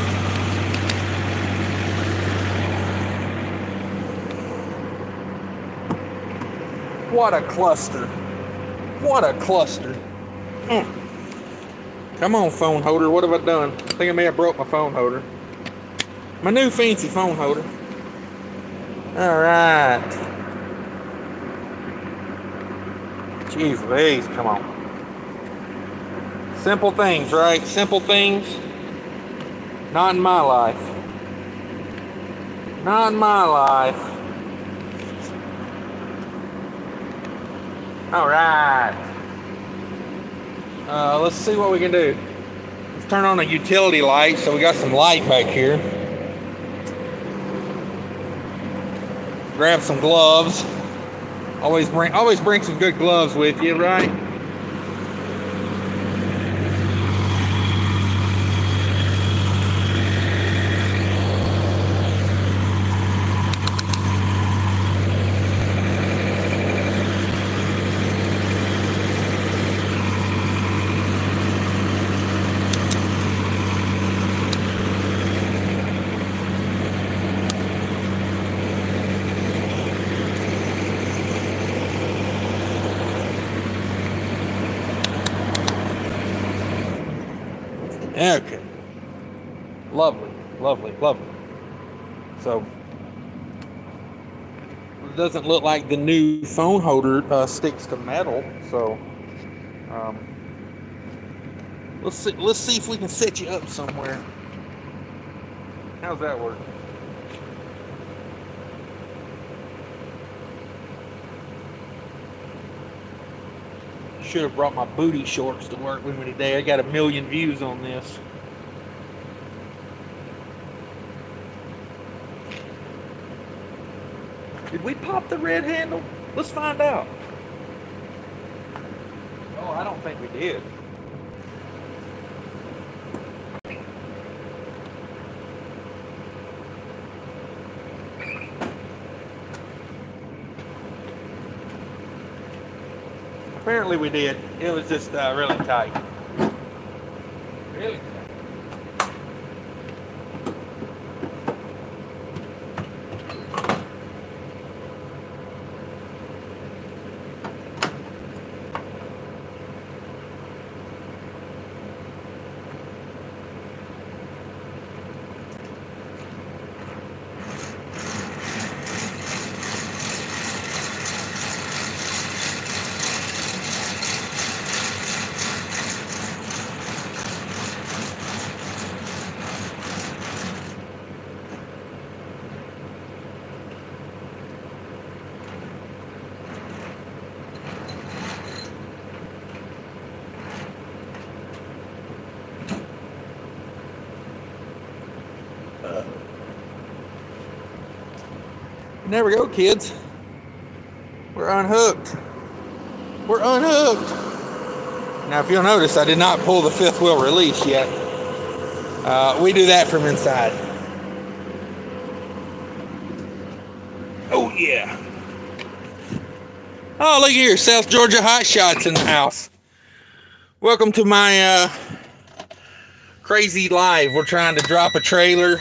What a cluster. What a cluster. Come on, phone holder. What have I done? I think I may have broke my phone holder. My new fancy phone holder. Alright. Jeez Louise, come on. Simple things, right? Simple things. Not in my life. Not in my life. Alright. Let's see what we can do. Let's turn on a utility light so we got some light back here. Grab some gloves. Always bring some good gloves with you, right? Okay. Lovely, lovely, lovely. So, it doesn't look like the new phone holder sticks to metal. So, let's see if we can set you up somewhere. How's that work? Should have brought my booty shorts to work with me today. I got 1 million views on this. Did we pop the red handle? Let's find out. Oh, I don't think we did. Apparently we did. It was just really tight. Really tight. There we go, kids. We're unhooked. We're unhooked. Now, if you'll notice, I did not pull the fifth wheel release yet. We do that from inside. Oh, yeah. Oh, look here. South Georgia Hot Shots in the house. Welcome to my crazy live. We're trying to drop a trailer.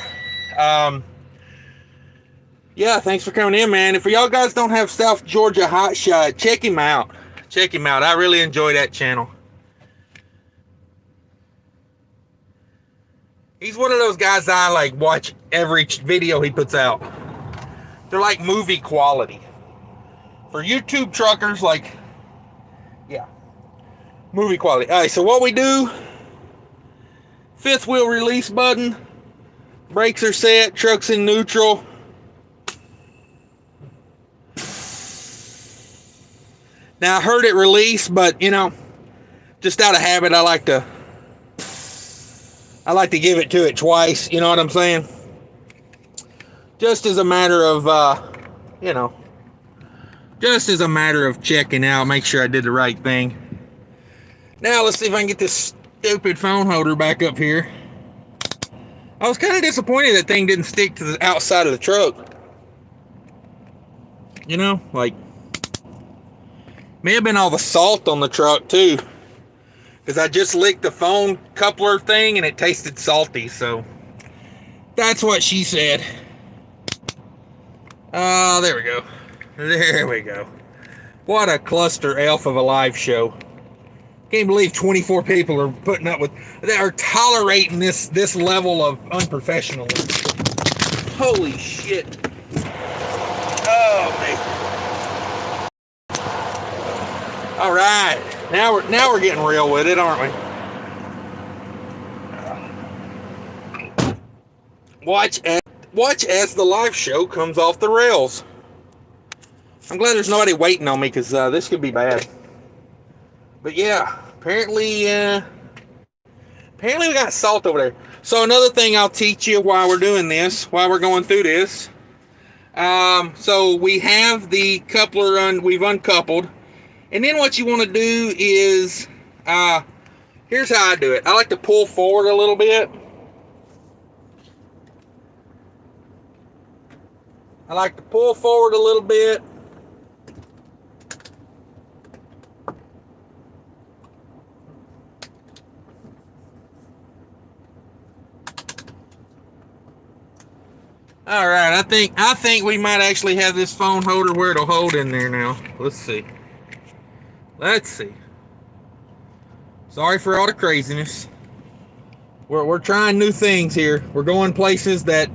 Yeah, thanks for coming in, man. If y'all guys don't have South Georgia Hot Shot, check him out. Check him out. I really enjoy that channel. He's one of those guys I like watch every video he puts out. They're like movie quality. For YouTube truckers, like, yeah, movie quality. All right, so what we do, Fifth wheel release button. Brakes are set. Truck's in neutral. Now I heard it release, but you know, just out of habit, I like to give it to it twice. You know what I'm saying? Just as a matter of, you know, just as a matter of checking out, make sure I did the right thing. Now let's see if I can get this stupid phone holder back up here. I was kind of disappointed that thing didn't stick to the outside of the truck. You know, like, may have been all the salt on the truck too, because I just licked the phone coupler thing and it tasted salty. So that's what she said. Oh, there we go. There we go. What a cluster elf of a live show. Can't believe 24 people are putting up with, they are tolerating this level of unprofessionalism. Holy shit. Oh man. All right. Now we're getting real with it, aren't we? Watch as the live show comes off the rails. I'm glad there's nobody waiting on me, because this could be bad. But yeah, apparently we got salt over there. So another thing I'll teach you while we're doing this, while we're going through this. So we have the coupler we've uncoupled. And then what you want to do is, here's how I do it. I like to pull forward a little bit. All right, I think we might actually have this phone holder where it'll hold in there now. Let's see. Sorry for all the craziness. We're trying new things here. We're going places that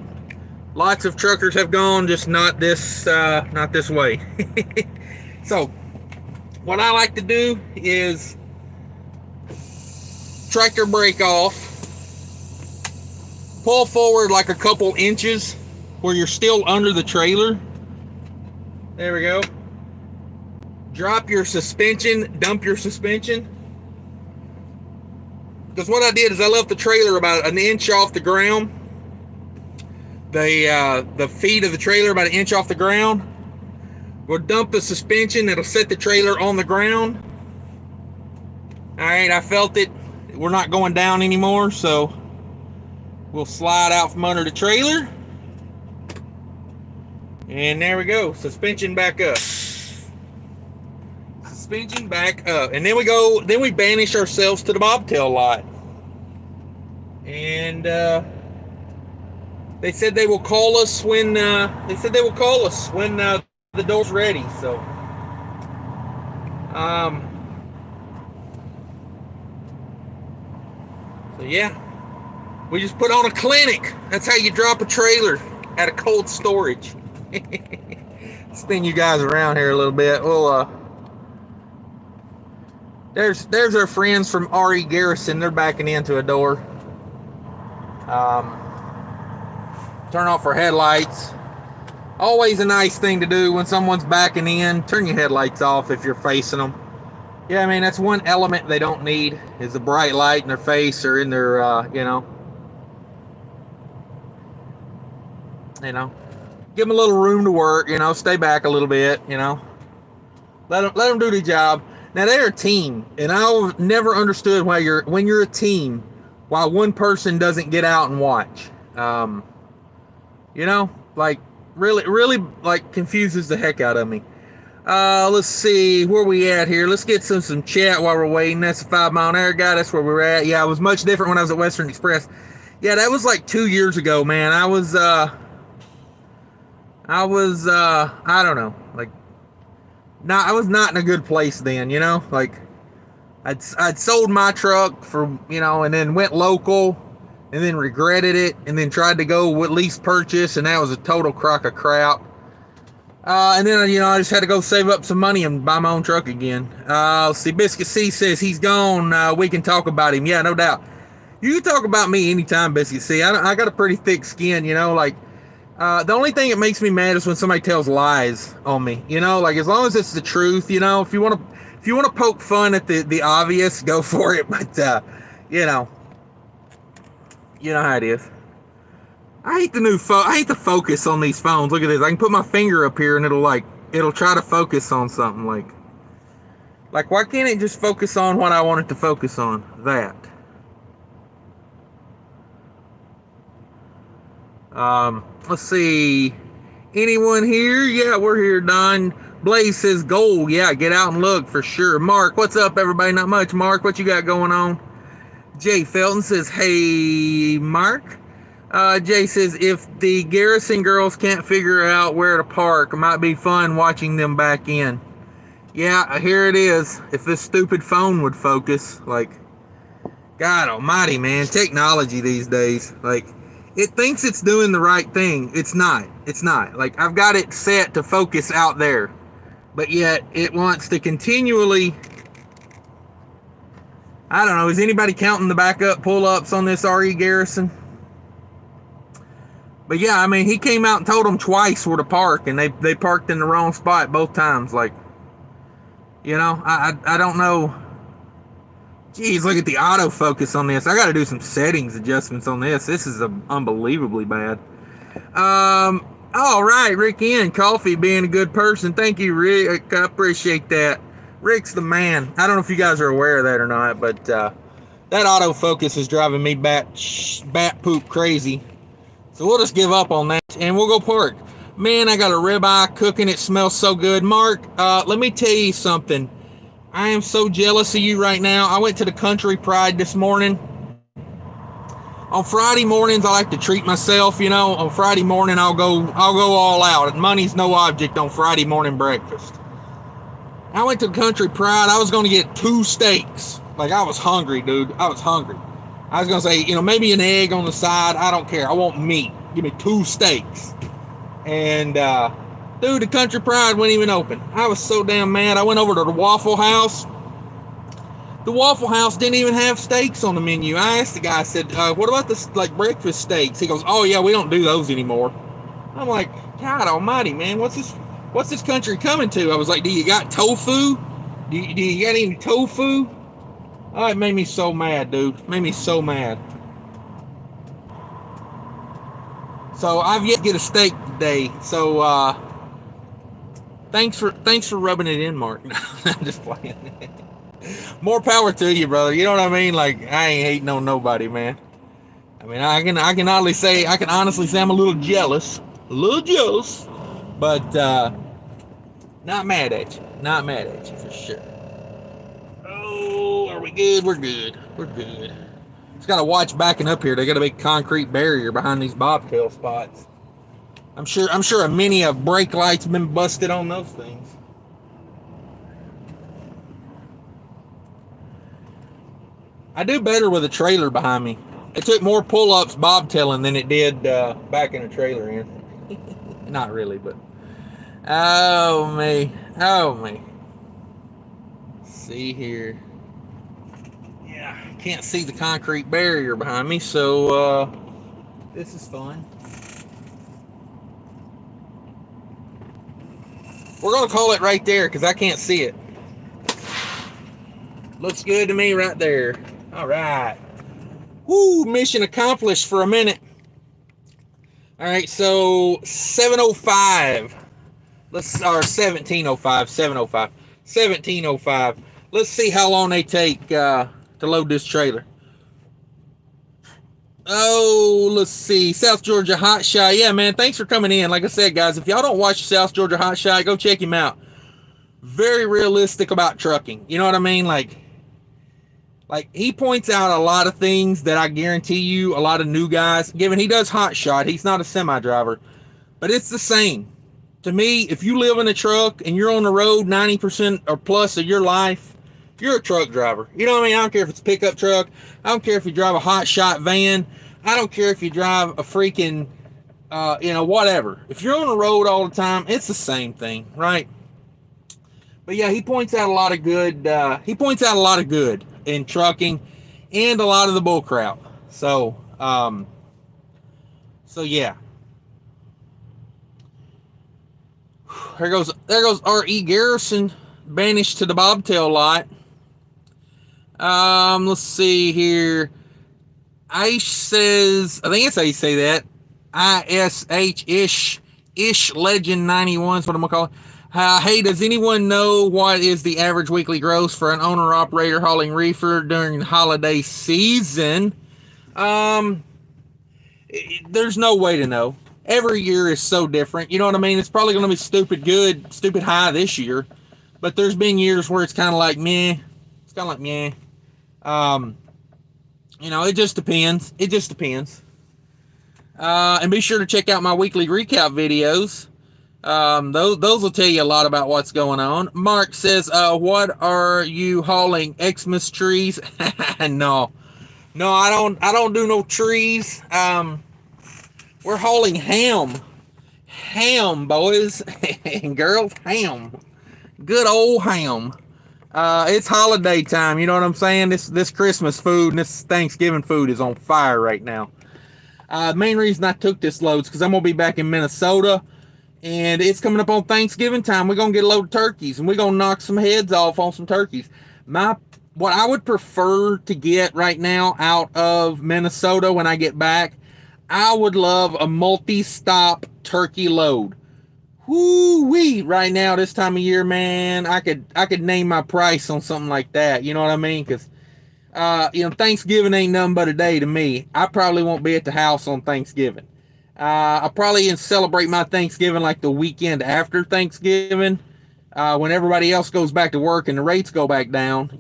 lots of truckers have gone, just not this way. So, what I like to do is tractor brake off, pull forward like a couple inches where you're still under the trailer. There we go. Drop your suspension, dump your suspension. Because what I did is I left the trailer about an inch off the ground. The feet of the trailer about an inch off the ground. We'll dump the suspension. It'll set the trailer on the ground. All right, I felt it. We're not going down anymore, so we'll slide out from under the trailer. And there we go. Suspension back up. Suspension back up. And then we banish ourselves to the bobtail lot. And they said they will call us when the door's ready. So yeah. We just put on a clinic. That's how you drop a trailer out of cold storage. Spin you guys around here a little bit. Well, there's our friends from RE Garrison. They're backing into a door. Turn off our headlights. Always a nice thing to do when someone's backing in. Turn your headlights off if you're facing them. Yeah, I mean, that's one element they don't need, is a bright light in their face or in their, you know. Give them a little room to work, you know, stay back a little bit, you know. Let them do the job. Now, they're a team, and I've never understood why when you're a team, why one person doesn't get out and watch. You know, like, really, like, confuses the heck out of me. Let's see, where we at here? Let's get some chat while we're waiting. That's a 5 mile an hour guy. That's where we're at. Yeah, it was much different when I was at Western Express. Yeah, that was like 2 years ago, man. I was, I don't know, like, I was not in a good place then, you know, like, I'd sold my truck for, you know, and then went local, and then regretted it, and then tried to go with lease purchase, and that was a total crock of crap. And then, you know, I just had to go save up some money and buy my own truck again. Let's see, Biscuit C says he's gone. We can talk about him. Yeah, no doubt. You can talk about me anytime, Biscuit. See, I got a pretty thick skin, you know. Like, the only thing that makes me mad is when somebody tells lies on me. You know, like as long as it's the truth, you know. If you want to poke fun at the obvious, go for it. But you know how it is. I hate the new phone. I hate the focus on these phones. Look at this. I can put my finger up here and it'll try to focus on something. Like why can't it just focus on what I want it to focus on? That. Let's see. Anyone here? Yeah, we're here, Don. Blaze says gold. Yeah, get out and look for sure. Mark, what's up, everybody? Not much. Mark, what you got going on? Jay Felton says, hey, Mark. Jay says, if the Garrison girls can't figure out where to park, it might be fun watching them back in. Yeah, here it is. If this stupid phone would focus, like, God almighty, man, technology these days, like, it thinks it's doing the right thing. It's not. It's not. Like, I've got it set to focus out there, but yet it wants to continually, I don't know, is anybody counting the backup pull-ups on this RE Garrison? But yeah, I mean, he came out and told them twice where to park, and they parked in the wrong spot both times. Like, you know, I don't know. Jeez, look at the autofocus on this. I got to do some settings adjustments on this. This is unbelievably bad. All right, Rick N. Coffee being a good person. Thank you, Rick. I appreciate that. Rick's the man. I don't know if you guys are aware of that or not, but that autofocus is driving me bat poop crazy. So we'll just give up on that, and we'll go park. Man, I got a ribeye cooking. It smells so good. Mark, let me tell you something. I am so jealous of you right now. I went to the Country Pride this morning. On Friday mornings, I like to treat myself. You know, on Friday morning, I'll go all out. Money's no object on Friday morning breakfast. I went to the Country Pride. I was going to get 2 steaks. Like, I was hungry, dude. I was hungry. I was going to say, you know, maybe an egg on the side. I don't care. I want meat. Give me 2 steaks. And, dude, the Country Pride wasn't even open. I was so damn mad. I went over to the Waffle House. The Waffle House didn't even have steaks on the menu. I asked the guy, I said, what about the, like, breakfast steaks? He goes, oh, yeah, we don't do those anymore. I'm like, God almighty, man, what's this country coming to? I was like, do you got tofu? Do you got any tofu? Oh, it made me so mad, dude. It made me so mad. So I've yet to get a steak today. So thanks for rubbing it in, Mark. I'm just playing. More power to you, brother. You know what I mean? Like, I ain't hating on nobody, man. I mean, I can honestly say I'm a little jealous, but not mad at you. Not mad at you for sure. Oh, are we good? We're good. We're good. Just gotta watch backing up here. They got a big concrete barrier behind these bobtail spots. I'm sure a many of brake lights been busted on those things. I do better with a trailer behind me. It took more pull-ups bobtailing than it did backing a trailer in. Not really, but oh me. See here. Yeah, can't see the concrete barrier behind me, so this is fun. We're gonna call it right there because I can't see it. Looks good to me right there. All right. Woo, mission accomplished for a minute. All right, so 705. Or 1705. 1705. Let's see how long they take to load this trailer. Oh, let's see. South Georgia Hot Shot. Yeah, man, thanks for coming in. Like I said, guys, if y'all don't watch South Georgia Hot Shot, go check him out. Very realistic about trucking. You know what I mean? Like he points out a lot of things that I guarantee you a lot of new guys, given he does hot shot, he's not a semi driver, but it's the same. To me, if you live in a truck and you're on the road 90% or plus of your life, you're a truck driver. You know what I mean? I don't care if it's a pickup truck. I don't care if you drive a hot shot van. I don't care if you drive a freaking, whatever. If you're on the road all the time, it's the same thing, right? But yeah, he points out a lot of good in trucking and a lot of the bull crap. So, yeah. There goes R.E. Garrison, banished to the bobtail lot. Let's see here. Ish says, I think it's how you say that. Ish Legend 91 is what I'm gonna call it. Hey, does anyone know what is the average weekly gross for an owner operator hauling reefer during the holiday season? There's no way to know. Every year is so different. You know what I mean? It's probably going to be stupid good, stupid high this year. But there's been years where it's kind of like meh. It's kind of like meh. It just depends. It just depends. And be sure to check out my weekly recap videos. Those will tell you a lot about what's going on. Mark says, what are you hauling? Xmas trees? No, I don't do no trees. We're hauling ham, boys and girls, ham. Good old ham. It's holiday time. You know what I'm saying? This Christmas food and this Thanksgiving food is on fire right now. The main reason I took this load is because I'm gonna be back in Minnesota. And it's coming up on Thanksgiving time. We're going to get a load of turkeys. And we're going to knock some heads off on some turkeys. What I would prefer to get right now out of Minnesota when I get back, I would love a multi-stop turkey load. Whoo-wee! Right now, this time of year, man, I could name my price on something like that. You know what I mean? Because, Thanksgiving ain't nothing but a day to me. I probably won't be at the house on Thanksgiving. I'll probably celebrate my Thanksgiving like the weekend after Thanksgiving, when everybody else goes back to work and the rates go back down,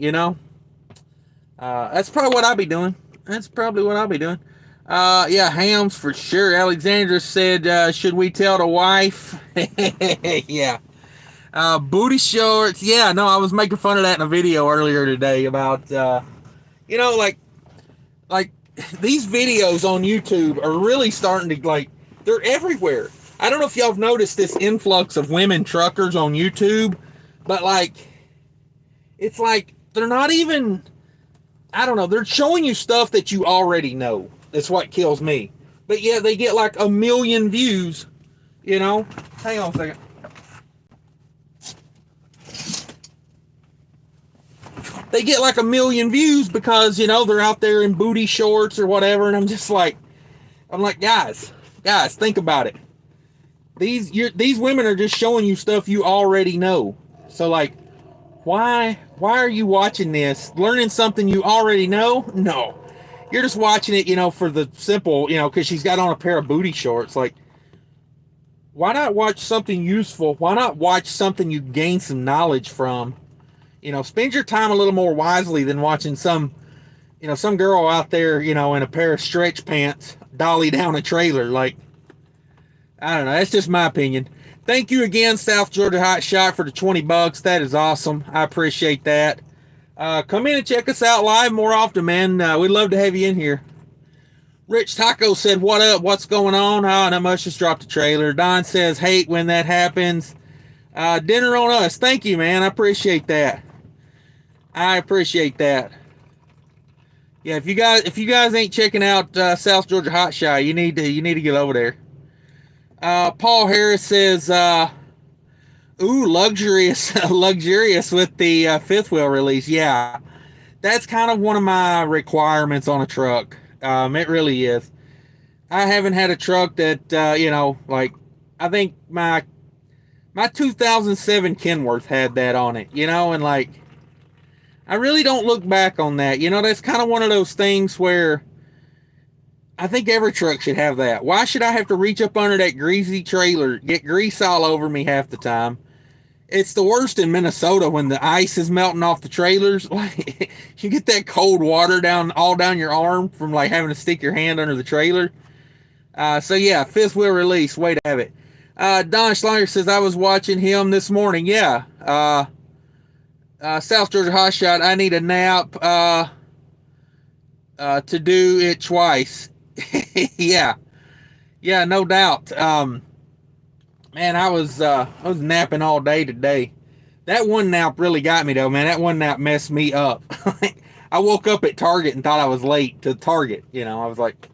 That's probably what I'll be doing. Yeah, hams for sure. Alexandra said, should we tell the wife? Yeah. Booty shorts. Yeah, no, I was making fun of that in a video earlier today about, like these videos on YouTube are really starting to, they're everywhere. I don't know if y'all have noticed this influx of women truckers on YouTube, but it's like they're not even, I don't know, they're showing you stuff that you already know. That's what kills me. But yeah, they get like 1 million views, Hang on a second. They get like 1 million views because, they're out there in booty shorts or whatever. And I'm like, guys, think about it. These women are just showing you stuff you already know. So why are you watching this? Learning something you already know? No. You're just watching it, for the simple, because she's got on a pair of booty shorts. Why not watch something useful? Why not watch something you gain some knowledge from? Spend your time a little more wisely than watching some girl out there, in a pair of stretch pants dolly down a trailer. I don't know. That's just my opinion. Thank you again, South Georgia Hot Shot, for the $20. That is awesome. I appreciate that. Come in and check us out live more often, man. We'd love to have you in here. Rich Taco said, what up? What's going on? Oh, not much. Just dropped a trailer. Don says, hate when that happens. Dinner on us. Thank you, man. I appreciate that. Yeah, if you guys ain't checking out South Georgia Hot Shot, you need to get over there. Paul Harris says, luxurious with the fifth wheel release. Yeah, that's kind of one of my requirements on a truck. It really is. I haven't had a truck that I think my 2007 Kenworth had that on it, and I really don't look back on that. That's kind of one of those things where I think every truck should have that. Why should I have to reach up under that greasy trailer, get grease all over me half the time? It's the worst in Minnesota when the ice is melting off the trailers. You get that cold water all down your arm from having to stick your hand under the trailer. So yeah, fifth wheel release, way to have it. Don Schleier says, I was watching him this morning. Yeah. South Georgia Hot Shot, I need a nap to do it twice. Yeah, no doubt. Man, I was napping all day today. That one nap really got me though, man. That one nap messed me up. I woke up at Target and thought I was late to Target. You know, I was like,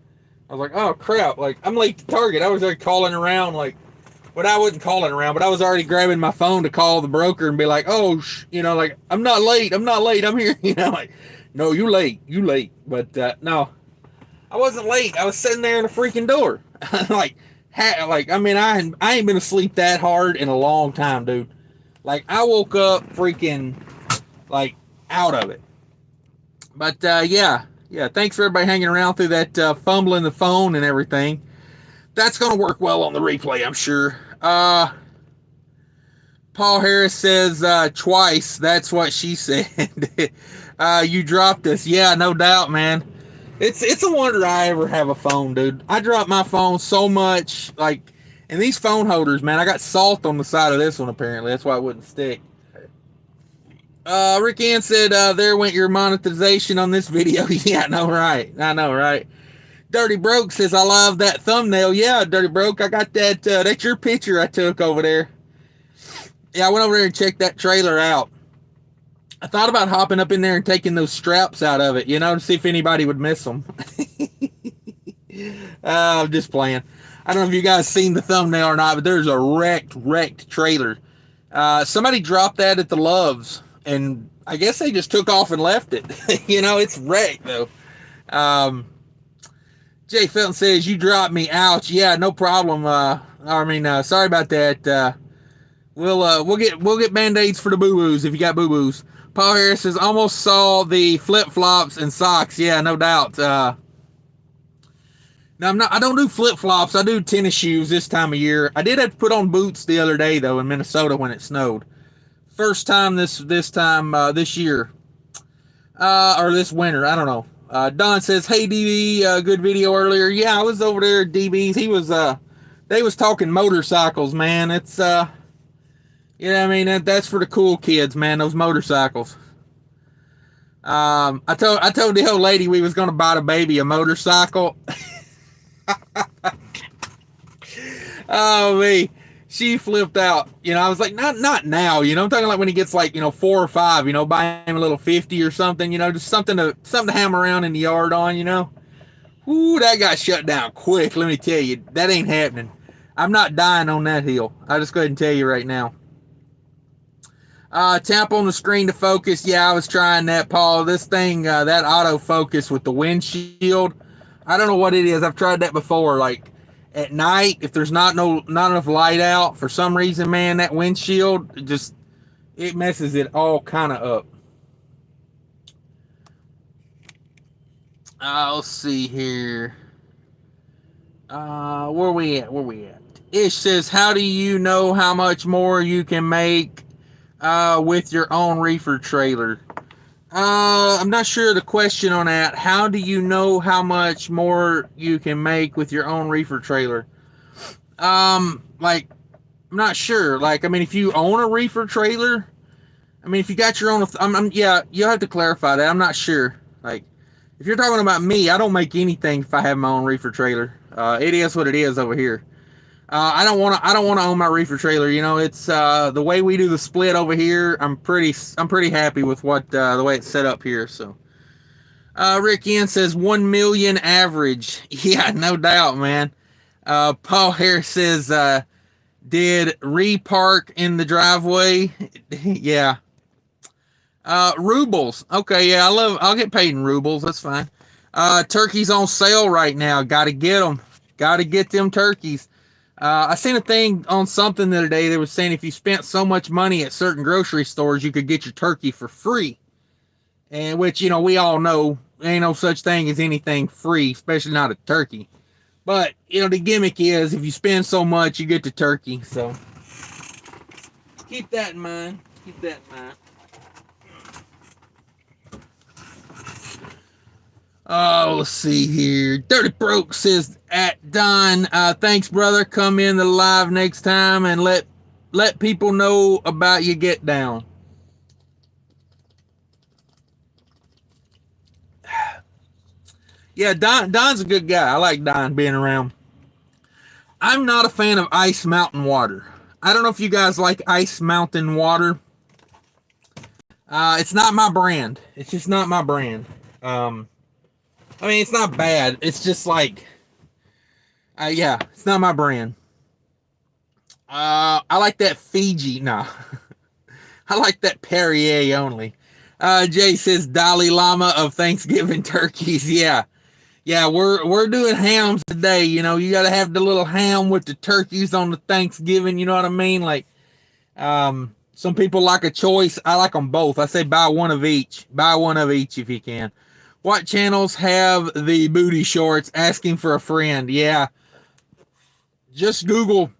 oh crap! Like I'm late to Target. I was like calling around, like, but I wasn't calling around, but I was already grabbing my phone to call the broker and be like, oh, you know, like I'm not late. I'm not late. I'm here. You know, like, no, you late. You late. But no, I wasn't late. I was sitting there in the freaking door. Like I mean, I ain't been asleep that hard in a long time, dude. Like I woke up freaking like out of it. But yeah. Thanks for everybody hanging around through that fumbling the phone and everything. That's gonna work well on the replay, I'm sure. Paul Harris says twice. That's what she said. You dropped us. Yeah, no doubt, man. It's a wonder I ever have a phone, dude. I drop my phone so much, like, and these phone holders, man. I got salt on the side of this one. Apparently, that's why it wouldn't stick. Rick Ann said, there went your monetization on this video. Yeah, I know, right? Dirty Broke says, I love that thumbnail. Yeah, Dirty Broke, I got that. That's your picture I took over there. Yeah, I went over there and checked that trailer out. I thought about hopping up in there and taking those straps out of it, you know, to see if anybody would miss them. I'm just playing. I don't know if you guys seen the thumbnail or not, but there's a wrecked trailer. Somebody dropped that at the Loves, and I guess they just took off and left it. You know, it's wrecked though. Jay Felton says, you dropped me. Ouch. Yeah, no problem. Sorry about that. We'll get band-aids for the boo-boos if you got boo-boos. Paul Harris says, almost saw the flip-flops and socks. Yeah, no doubt. Now I don't do flip-flops. I do tennis shoes this time of year. I did have to put on boots the other day though in Minnesota when it snowed. First time this year. Or this winter, I don't know. Don says, hey DB, good video earlier. Yeah, I was over there at DB's. They was talking motorcycles, man. It's you know what I mean, that's for the cool kids, man, those motorcycles. I told the old lady we was gonna buy the baby a motorcycle. Oh me. She flipped out. You know, I was like, not now, you know, I'm talking like when he gets like, you know, 4 or 5, you know, buy him a little 50 or something, you know, just something to hammer around in the yard on, you know. Ooh, that got shut down quick, let me tell you. That ain't happening. I'm not dying on that hill. I'll just go ahead and tell you right now. Tap on the screen to focus. Yeah, I was trying that, Paul. This thing, that autofocus with the windshield, I don't know what it is. I've tried that before, like, at night, if there's not enough light out, for some reason, man, that windshield it messes it all kind of up. Let's see here. Where we at? Ish says, how do you know how much more you can make with your own reefer trailer? I'm not sure the question on that. How do you know how much more you can make with your own reefer trailer? Like, I'm not sure. Like, I mean, if you own a reefer trailer, I mean, if you got your own, yeah, you'll have to clarify that. I'm not sure. Like, if you're talking about me, I don't make anything if I have my own reefer trailer. It is what it is over here. I don't want to own my reefer trailer. You know, it's the way we do the split over here. I'm pretty happy with what the way it's set up here. So, Rick Ian says 1 million average. Yeah, no doubt, man. Paul Harris says, did repark in the driveway? Yeah. Rubles. Okay, yeah, I'll get paid in rubles. That's fine. Turkeys on sale right now. Gotta get them. Gotta get them turkeys. I seen a thing on something the other day that was saying if you spent so much money at certain grocery stores, you could get your turkey for free. And which, you know, we all know ain't no such thing as anything free, especially not a turkey. But, you know, the gimmick is if you spend so much, you get the turkey. So keep that in mind. Oh, let's see here. Dirty Broke says at Don, thanks, brother. Come in the live next time and let people know about your get down. Yeah, Don's a good guy. I like Don being around. I'm not a fan of Ice Mountain water. I don't know if you guys like Ice Mountain water. It's not my brand. It's just not my brand. I mean, it's not bad. It's just like, yeah, it's not my brand. I like that Fiji. No, I like that Perrier only. Jay says Dalai Lama of Thanksgiving turkeys. Yeah, yeah, we're doing hams today. You know, you got to have the little ham with the turkeys on the Thanksgiving. You know what I mean? Like, some people like a choice. I like them both. I say buy one of each. Buy one of each if you can. What channels have the booty shorts? Asking for a friend. Yeah, just Google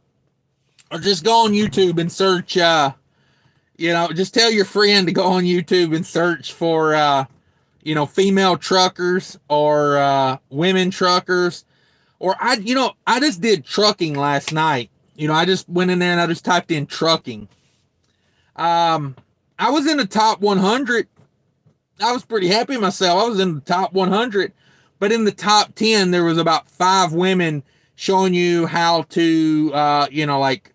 or just go on YouTube and search. Just tell your friend to go on YouTube and search for female truckers or women truckers. Or I just did trucking last night. I just went in there and I just typed in trucking. I was in the top 100. I was pretty happy with myself. I was in the top 100, but in the top 10, there was about 5 women showing you how to, like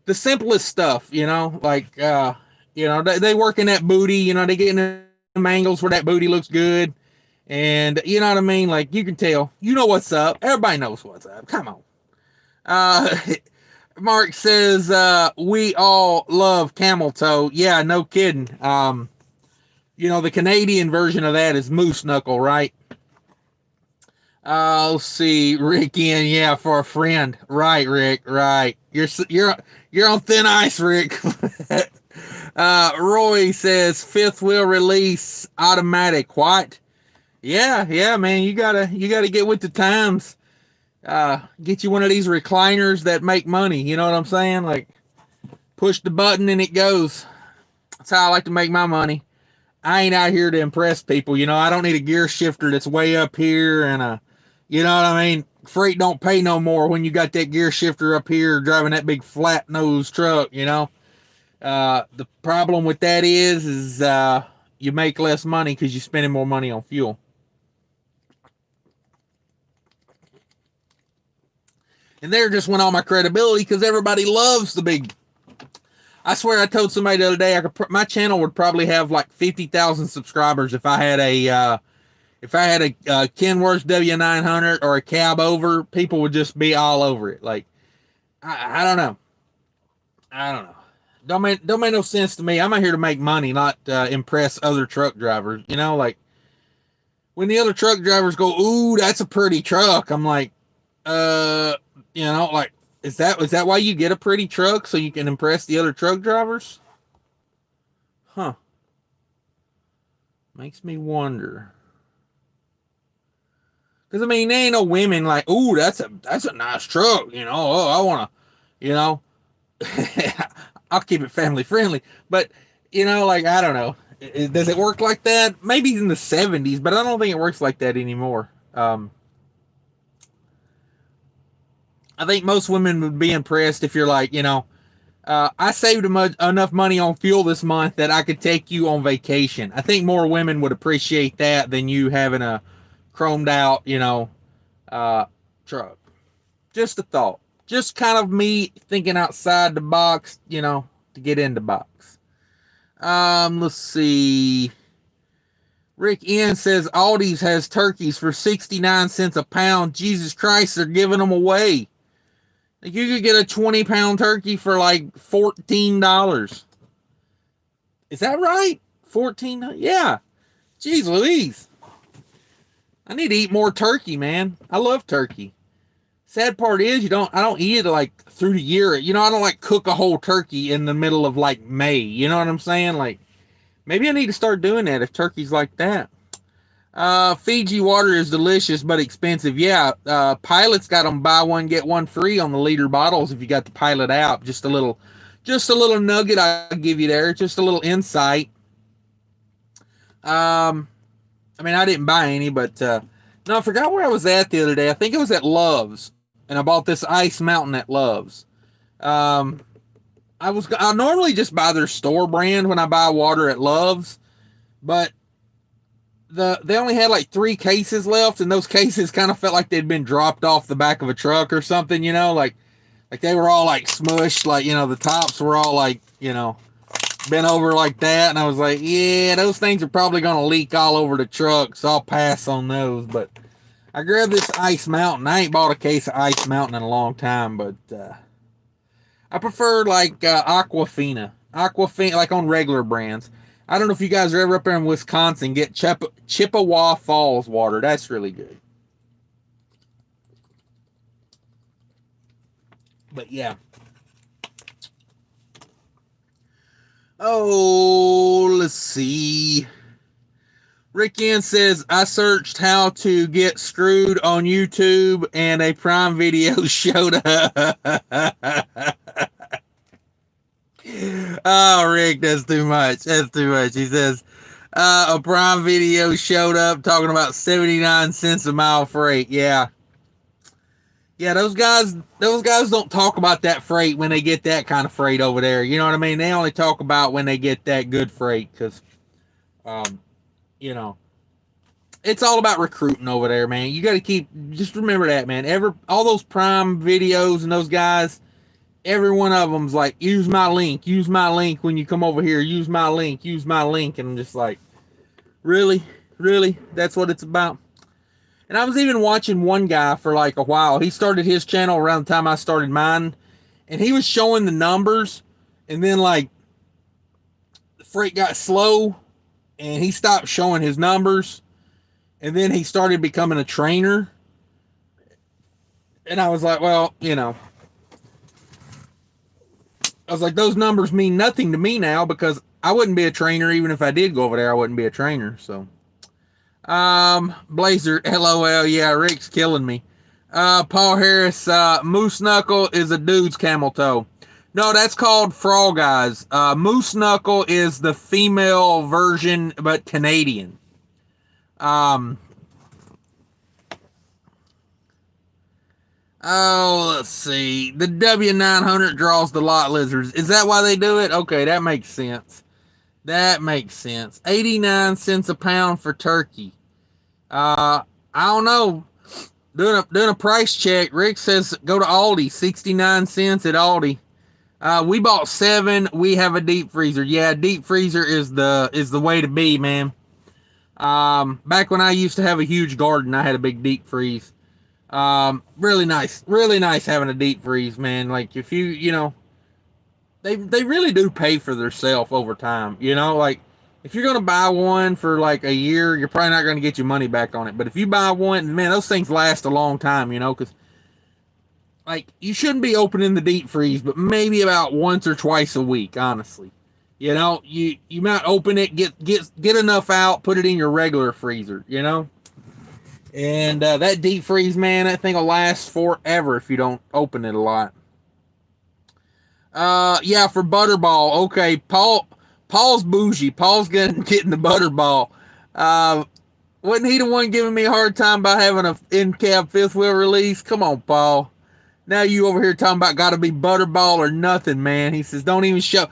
the simplest stuff, like, they work in that booty, they get in them angles where that booty looks good. And you know what I mean? Like, you can tell, what's up. Everybody knows what's up. Come on. Mark says, we all love camel toe. Yeah, no kidding. The Canadian version of that is moose knuckle, right? Let's see, Rick in, yeah, for a friend. Right, Rick, right. You're on thin ice, Rick. Roy says, 5th wheel release automatic. What? Yeah, man, you gotta get with the times. Get you one of these recliners that make money. You know what I'm saying? Like, push the button and it goes. That's how I like to make my money. I ain't out here to impress people. I don't need a gear shifter that's way up here and you know what I mean? Freight don't pay no more when you got that gear shifter up here driving that big flat nose truck, The problem with that is you make less money because you're spending more money on fuel. And there just went all my credibility because everybody loves the big. I swear I told somebody the other day my channel would probably have like 50,000 subscribers if I had a Kenworth W900 or a cab over. People would just be all over it. Like, I don't know. Don't make no sense to me. I'm out here to make money, not impress other truck drivers. Like when the other truck drivers go, "Ooh, that's a pretty truck," I'm like, like, is that why you get a pretty truck, so you can impress the other truck drivers? Huh. Makes me wonder. Because, I mean, there ain't no women like, ooh, that's a nice truck, oh, I want to, I'll keep it family friendly. But, like, I don't know. Does it work like that? Maybe in the 70s, but I don't think it works like that anymore. I think most women would be impressed if you're like, I saved enough money on fuel this month that I could take you on vacation. I think more women would appreciate that than you having a chromed out, truck. Just a thought. Just kind of me thinking outside the box, to get in the box. Let's see. Rick N says Aldi's has turkeys for 69 cents a pound. Jesus Christ, they're giving them away. Like, you could get a 20-pound turkey for like $14. Is that right? 14? Yeah. Jeez Louise. I need to eat more turkey, man. I love turkey. Sad part is I don't eat it like through the year. I don't like cook a whole turkey in the middle of like May. You know what I'm saying? Like, maybe I need to start doing that if turkey's like that. Fiji water is delicious but expensive. Yeah, Pilot's got them buy one get one free on the liter bottles if you got the Pilot app. Just a little nugget I'll give you there. Just a little insight. I mean, I didn't buy any, but no, I forgot where I was at the other day. I think it was at Love's, and I bought this Ice Mountain at Love's. I normally just buy their store brand when I buy water at Love's, but they only had like 3 cases left, and those cases kind of felt like they'd been dropped off the back of a truck or something, like they were all like smushed, like, the tops were all like, bent over like that, and I was like, yeah, those things are probably going to leak all over the truck, so I'll pass on those. But I grabbed this Ice Mountain. I ain't bought a case of Ice Mountain in a long time, but I prefer like Aquafina. Aquafina, like on regular brands. I don't know if you guys are ever up there in Wisconsin, get Chippewa Falls water. That's really good. But yeah. Oh, let's see. Rick N says, I searched how to get screwed on YouTube and a Prime Video showed up. Oh, Rick, that's too much. That's too much. He says, a Prime Video showed up talking about 79 cents a mile freight. Yeah. Yeah, those guys don't talk about that freight when they get that kind of freight over there. You know what I mean? They only talk about when they get that good freight because, um, you know, it's all about recruiting over there, man. You got to just remember that, man. All those Prime Videos and those guys, every one of them's like, use my link when you come over here, use my link, and I'm just like, really, that's what it's about. And I was even watching one guy for like a while. He started his channel around the time I started mine, and he was showing the numbers, and then like the freight got slow, and he stopped showing his numbers, and then he started becoming a trainer. And I was like, well, I was like, those numbers mean nothing to me now because I wouldn't be a trainer even if I did go over there. I wouldn't be a trainer. So, Blazer, LOL. Yeah, Rick's killing me. Paul Harris, Moose Knuckle is a dude's camel toe. No, that's called Frog Eyes. Moose Knuckle is the female version, but Canadian. Um, oh, let's see. The W900 draws the lot lizards. Is that why they do it? Okay, that makes sense. 89 cents a pound for turkey. I don't know. Doing a price check. Rick says go to Aldi. 69 cents at Aldi. We bought 7. We have a deep freezer. Yeah, deep freezer is the way to be, man. Back when I used to have a huge garden, I had a big deep freeze. Really nice having a deep freeze, man. Like if they really do pay for themselves over time. Like if you're gonna buy one for like a year, you're probably not gonna get your money back on it. But if you buy one, man, those things last a long time. Because like you shouldn't be opening the deep freeze, but maybe about once or twice a week, honestly. You might open it, get enough out, put it in your regular freezer. And that deep freeze, man, that thing will last forever if you don't open it a lot. Yeah, for Butterball. Okay, Paul's bougie. Paul's getting the Butterball. Wasn't he the one giving me a hard time about having a in-cab fifth wheel release? Come on, Paul. Now you over here talking about got to be Butterball or nothing, man. He says don't even show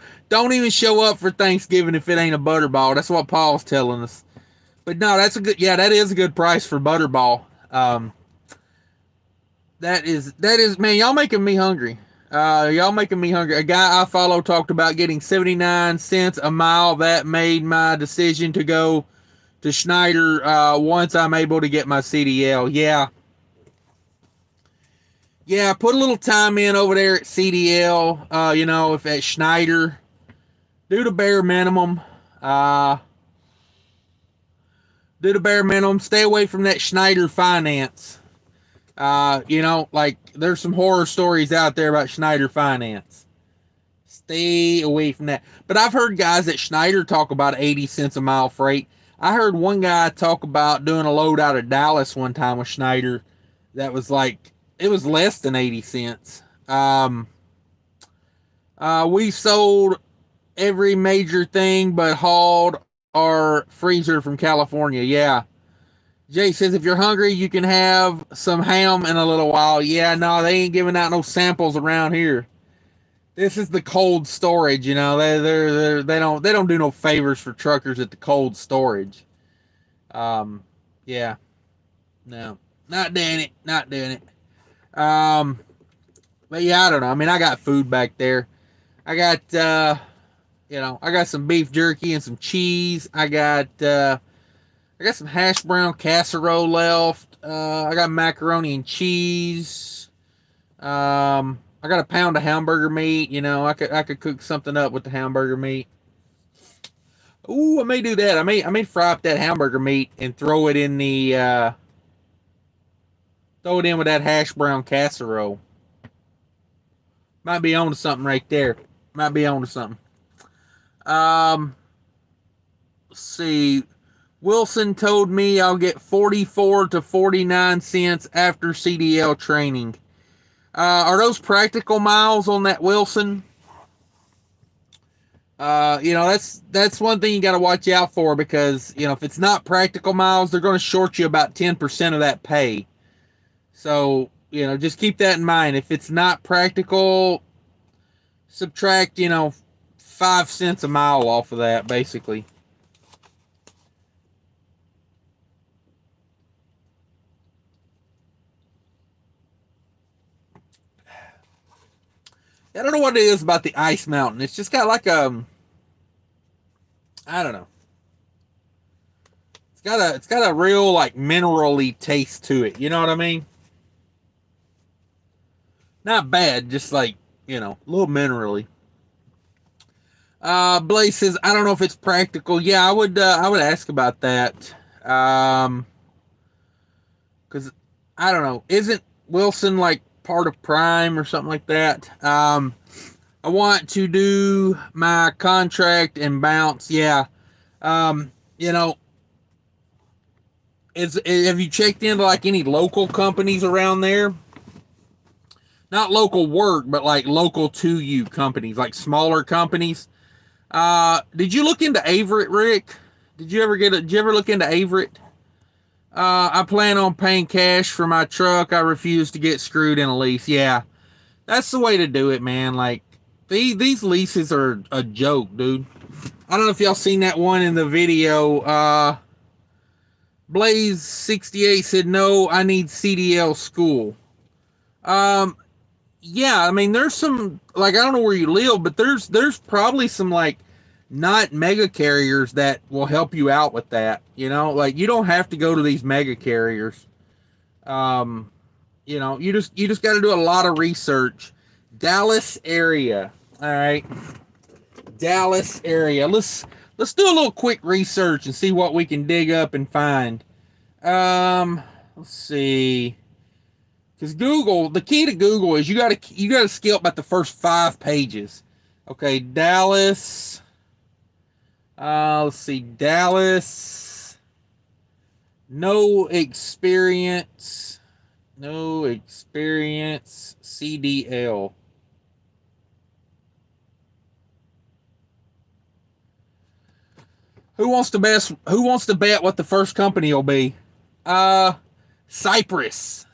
up for Thanksgiving if it ain't a Butterball. That's what Paul's telling us. But no, that is a good price for Butterball. That is, man, y'all making me hungry. Y'all making me hungry. A guy I follow talked about getting 79 cents a mile. That made my decision to go to Schneider once I'm able to get my CDL. Yeah. Yeah, put a little time in over there at CDL. If at Schneider, do the bare minimum. Stay away from that Schneider finance. Like there's some horror stories out there about Schneider finance. Stay away from that. But I've heard guys at Schneider talk about 80 cents a mile freight. I heard one guy talk about doing a load out of Dallas one time with Schneider that was like, it was less than 80 cents. We sold every major thing but hauled our freezer from California. Yeah. Jay says, if you're hungry, you can have some ham in a little while. Yeah, no, they ain't giving out no samples around here. This is the cold storage, they don't do no favors for truckers at the cold storage. Yeah, no, not doing it. But yeah, I don't know. I mean, I got food back there. I got I got some beef jerky and some cheese. I got some hash brown casserole left. I got macaroni and cheese. I got a pound of hamburger meat. I could cook something up with the hamburger meat. Ooh, I may do that. I may fry up that hamburger meat and throw it in with that hash brown casserole. Might be on to something right there. Might be on to something. Um, let's see. Wilson told me I'll get 44 to 49 cents after CDL training. Are those practical miles on that Wilson? That's one thing you got to watch out for, because if it's not practical miles, they're going to short you about 10% of that pay. So just keep that in mind. If it's not practical, subtract 5 cents a mile off of that, basically. I don't know what it is about the Ice Mountain. It's just got like I don't know. It's got a real like minerally taste to it. You know what I mean? Not bad, just like a little minerally. Blaze says, I don't know if it's practical. Yeah, I would ask about that. Because I don't know. Isn't Wilson like part of Prime or something like that? I want to do my contract and bounce. Yeah. Um, you know, have you checked into like any local companies around there? Not local work, but like local to you companies, like smaller companies. Did you look into Averett, Rick? Did you ever look into Averett? I plan on paying cash for my truck. I refuse to get screwed in a lease. Yeah, that's the way to do it, man. Like, these leases are a joke, dude. I don't know if y'all seen that one in the video. Blaze68 said, no, I need CDL school. Um, yeah, I mean, there's some, like, I don't know where you live, but there's probably some, like, not mega carriers that will help you out with that. Like, you don't have to go to these mega carriers. Um, you just got to do a lot of research. Dallas area. All right. Dallas area. Let's do a little quick research and see what we can dig up and find. Let's see. Because Google, the key to Google is you gotta scale up about the first 5 pages. Okay, Dallas. Let's see, Dallas. No experience. CDL. Who wants to bet what the first company will be? Cypress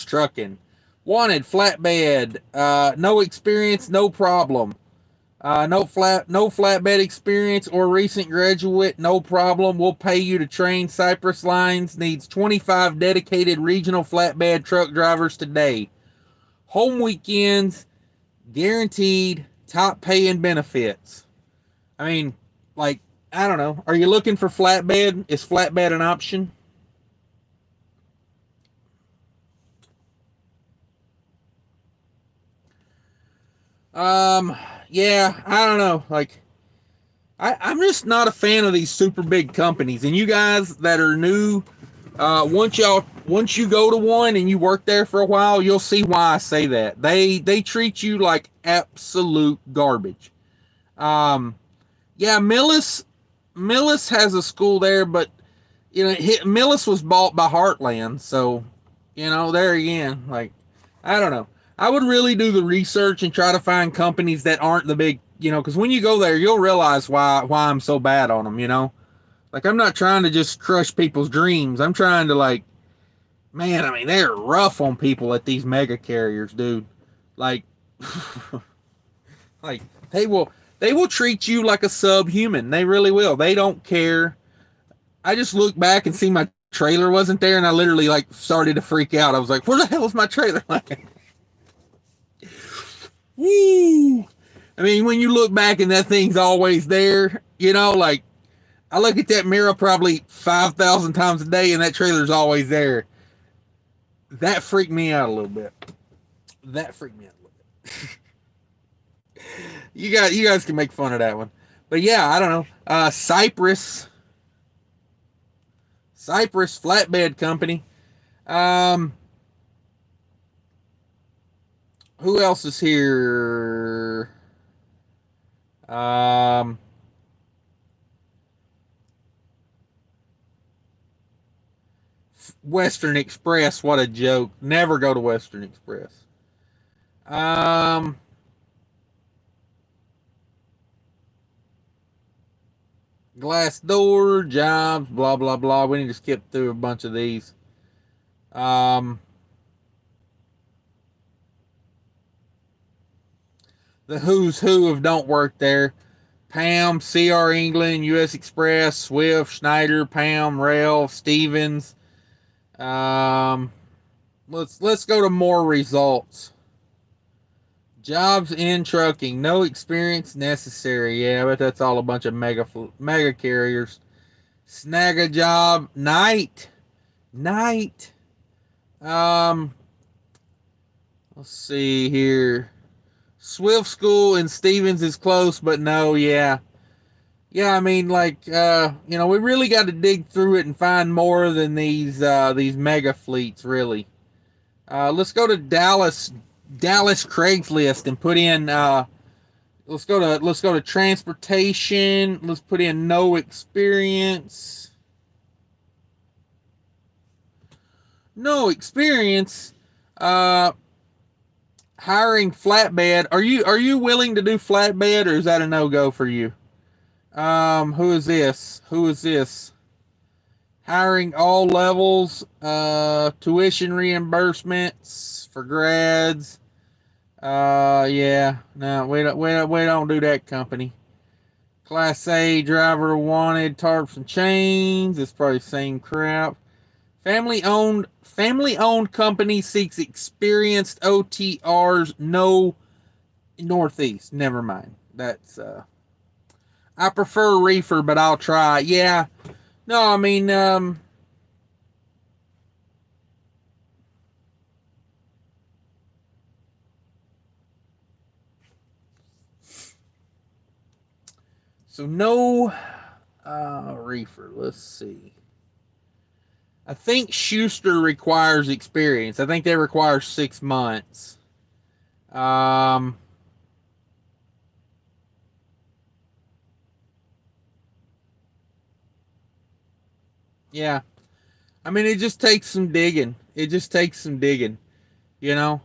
Trucking. Wanted flatbed. No experience, no problem. No flatbed experience or recent graduate, no problem. We'll pay you to train. Cypress Lines needs 25 dedicated regional flatbed truck drivers today. Home weekends, guaranteed, top pay and benefits. I mean, like, I don't know. Are you looking for flatbed? Is flatbed an option? Yeah, I don't know. Like, I'm just not a fan of these super big companies. And you guys that are new, once you go to one and you work there for a while, you'll see why I say that. They treat you like absolute garbage. Um, yeah, Millis has a school there, but Millis was bought by Heartland, so there again, like, I don't know. I would really do the research and try to find companies that aren't the big, because when you go there, you'll realize why I'm so bad on them. Like, I'm not trying to just crush people's dreams. I'm trying to, like, man, I mean, they're rough on people at these mega carriers, dude. Like, like they will treat you like a subhuman. They really will. They don't care. I just looked back and see my trailer wasn't there, and I literally like started to freak out. I was like, "Where the hell is my trailer?" Woo! I mean, when you look back and that thing's always there, like I look at that mirror probably 5,000 times a day, and that trailer's always there. That freaked me out a little bit. That freaked me out a little bit. You guys can make fun of that one, but yeah, I don't know. Cypress Flatbed Company. Um, who else is here? Um, Western Express. What a joke! Never go to Western Express. Um, Glass door jobs. Blah blah blah. We need to skip through a bunch of these. Um, the who's who of don't work there. Pam, CR England, US Express, Swift, Schneider, Pam, Rail, Stevens. Um, let's go to more results. Jobs in trucking, no experience necessary. Yeah, but that's all a bunch of mega carriers. Snag a job, night. Um, let's see here. Swift School and Stevens is close, but no, yeah. Yeah, I mean, like, we really got to dig through it and find more than these mega fleets, really. Let's go to Dallas Craigslist and put in. Let's go to transportation. Let's put in no experience. No experience. Uh, Hiring flatbed. Are you willing to do flatbed, or is that a no go for you? Who is this? Who is this? Hiring all levels, tuition reimbursements for grads. Yeah, no, we don't do that company. Class A driver wanted, tarps and chains. It's probably the same crap. Family owned company seeks experienced OTRs. No Northeast. Never mind. I prefer Reefer, but I'll try. Yeah. No, I mean, so no Reefer. Let's see. I think Schuster requires experience. I think they require 6 months. Um, yeah. I mean, it just takes some digging. It just takes some digging. You know.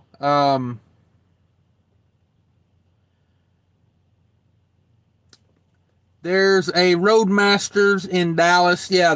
There's a Roadmasters in Dallas. Yeah,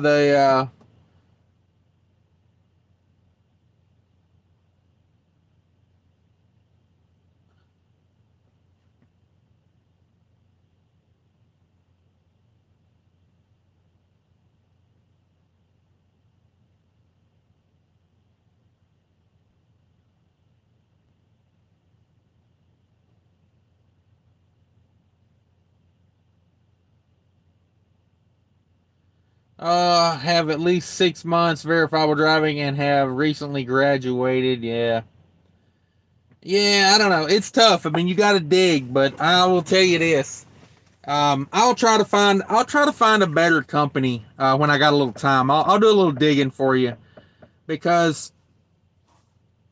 have at least 6 months verifiable driving and have recently graduated. Yeah. Yeah, I don't know. It's tough. I mean, you got to dig, but I will tell you this. I'll try to find a better company when I got a little time. I'll do a little digging for you because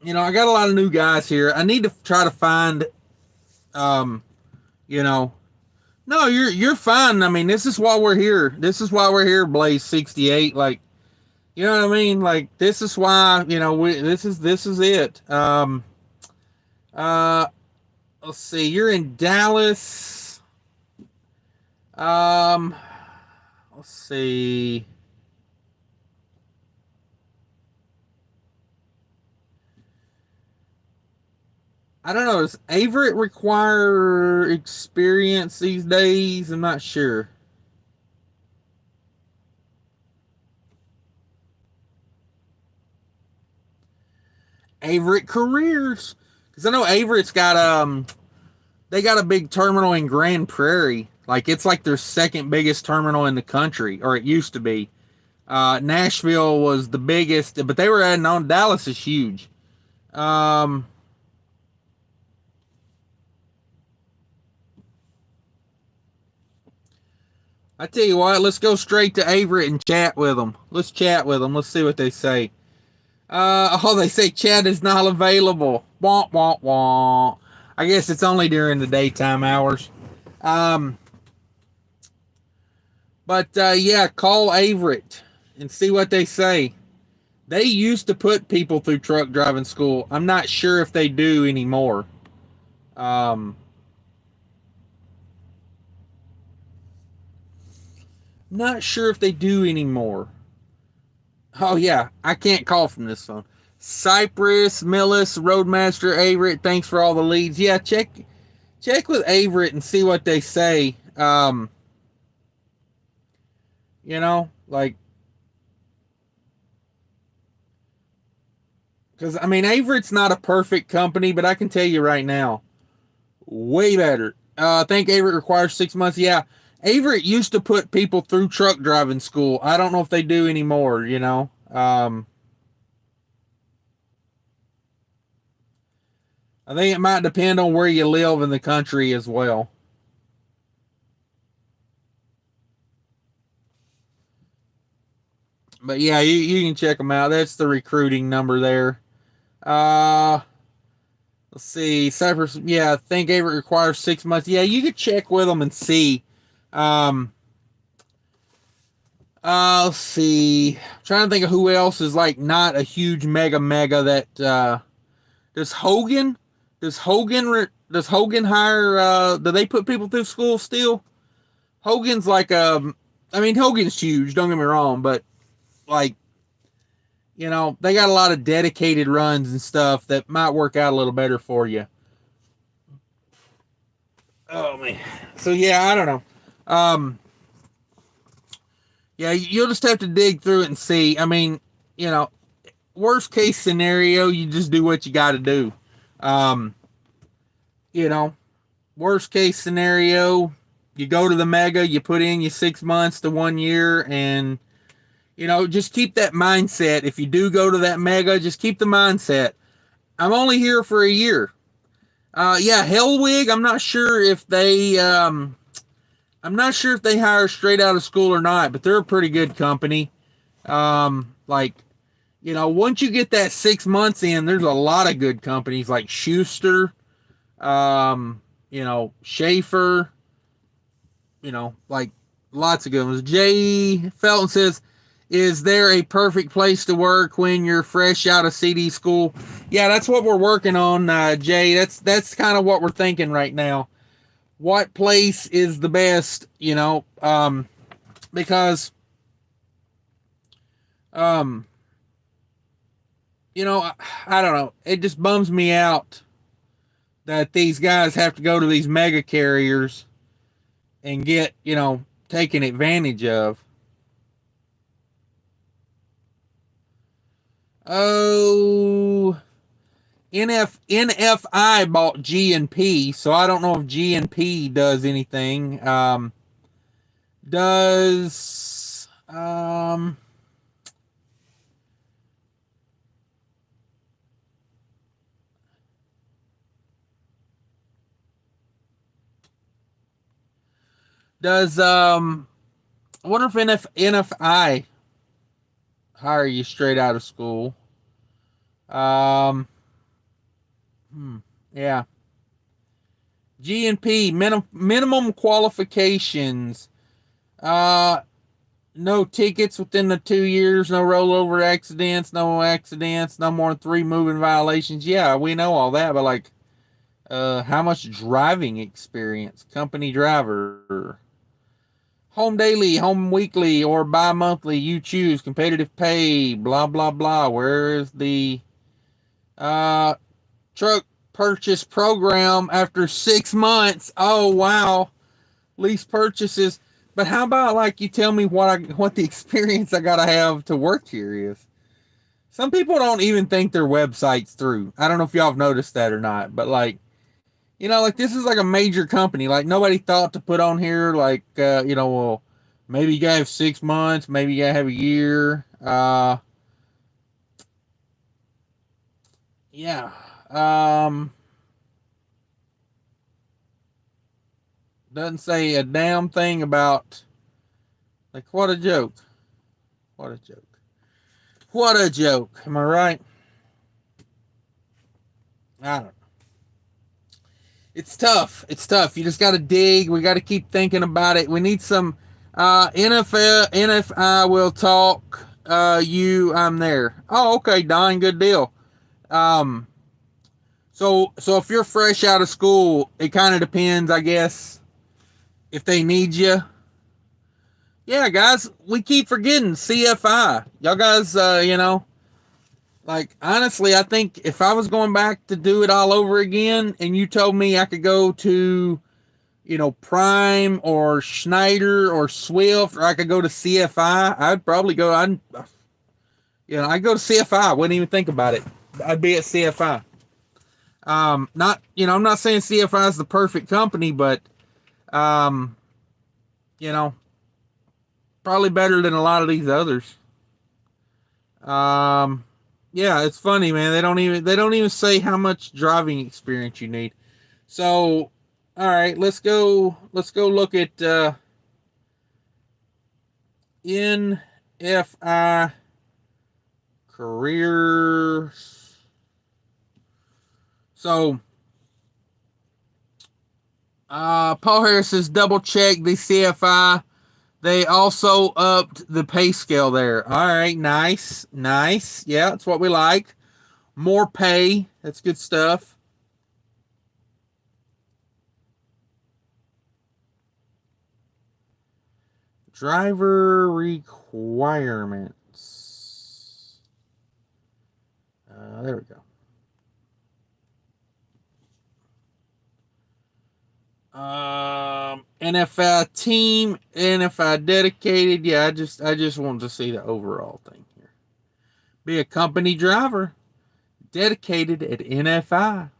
I got a lot of new guys here. I need to try to find um you know no, you're fine. I mean, this is why we're here. This is why we're here, Blaze 68. Like, you know what I mean? Like, this is why this is it. Uh let's see. You're in Dallas. Um let's see. I don't know. Does Averett require experience these days? I'm not sure. Averett careers, because I know Averett's got they got a big terminal in Grand Prairie. Like it's like their second biggest terminal in the country, or it used to be. Nashville was the biggest, but they were adding on. Dallas is huge. Um, I tell you what, let's go straight to Averett and chat with them. Let's chat with them. Let's see what they say. Oh, they say chat is not available. Wah, wah, wah. I guess it's only during the daytime hours. Um, but yeah, call Averett and see what they say. They used to put people through truck driving school. I'm not sure if they do anymore. Um, not sure if they do anymore. Oh yeah, I can't call from this phone. Cypress, Millis, Roadmaster, Averett. Thanks for all the leads. Yeah, check with Averett and see what they say. Like, because I mean, Averett's not a perfect company, but I can tell you right now, way better. I think Averett requires 6 months. Yeah, Averett used to put people through truck driving school. I don't know if they do anymore. I think it might depend on where you live in the country as well. But yeah, you can check them out. That's the recruiting number there. Uh, let's see. Cypress, yeah, I think Averett requires 6 months. Yeah, you could check with them and see. Um, let's see. I'm trying to think of who else is like not a huge mega that does Hogan does Hogan hire do they put people through school still? Hogan's like I mean Hogan's huge, don't get me wrong, but like they got a lot of dedicated runs and stuff that might work out a little better for you. Oh man. So yeah, I don't know. Um yeah, you'll just have to dig through it and see. I mean, you know, worst case scenario, you just do what you got to do. Um, you know, worst case scenario, you go to the mega, you put in your 6 months to 1 year, and just keep that mindset. If you do go to that mega, just keep the mindset. I'm only here for a year. Yeah, Hellwig. I'm not sure if they hire straight out of school or not, but they're a pretty good company. Like once you get that 6 months in, there's a lot of good companies like Schuster, Schaefer, like lots of good ones. Jay Felton says, is there a perfect place to work when you're fresh out of CD school? Yeah, that's what we're working on, Jay. That's kind of what we're thinking right now. What place is the best? Because um, I don't know. It just bums me out that these guys have to go to these mega carriers and get, taken advantage of. Oh, NFI bought G&P, so I don't know if G&P does anything. Does does I wonder if NFI hire you straight out of school? Um, yeah. G&P minimum qualifications. Uh, no tickets within the 2 years, no rollover accidents, no more than 3 moving violations. Yeah, we know all that, but like, how much driving experience? Company driver. Home daily, home weekly, or bi-monthly, you choose. Competitive pay, blah, blah, blah. Where is the uh, truck purchase program after 6 months? Oh, wow. Lease purchases. But how about like you tell me what the experience I gotta have to work here is? Some people don't even think their website's through. I don't know if y'all have noticed that or not, but like like this is like a major company. Like nobody thought to put on here like well, maybe you gotta have 6 months, maybe you gotta have a year. Yeah. Um, doesn't say a damn thing about like what a joke. What a joke. What a joke. Am I right? I don't know. It's tough. It's tough. You just got to dig. We got to keep thinking about it. We need some NFI will talk. I'm there. Oh, okay, Don. Good deal. Um, so if you're fresh out of school, it kind of depends, I guess, if they need you. Yeah, guys, we keep forgetting CFI. Y'all guys, like honestly, I think if I was going back to do it all over again, and you told me I could go to Prime or Schneider or Swift, or I could go to CFI, I'd probably go. I'd go to CFI. I wouldn't even think about it. I'd be at CFI. Not, I'm not saying CFI is the perfect company, but um, you know, probably better than a lot of these others. Um, yeah, it's funny, man. They don't even say how much driving experience you need. So, all right, let's go look at NFI careers. So, Paul Harris says double check the CFI. They also upped the pay scale there. All right, nice, nice. Yeah, that's what we like. More pay. That's good stuff. Driver requirements. There we go. NFI team, NFI dedicated. Yeah, I just want to see the overall thing here. Be a company driver, dedicated at NFI.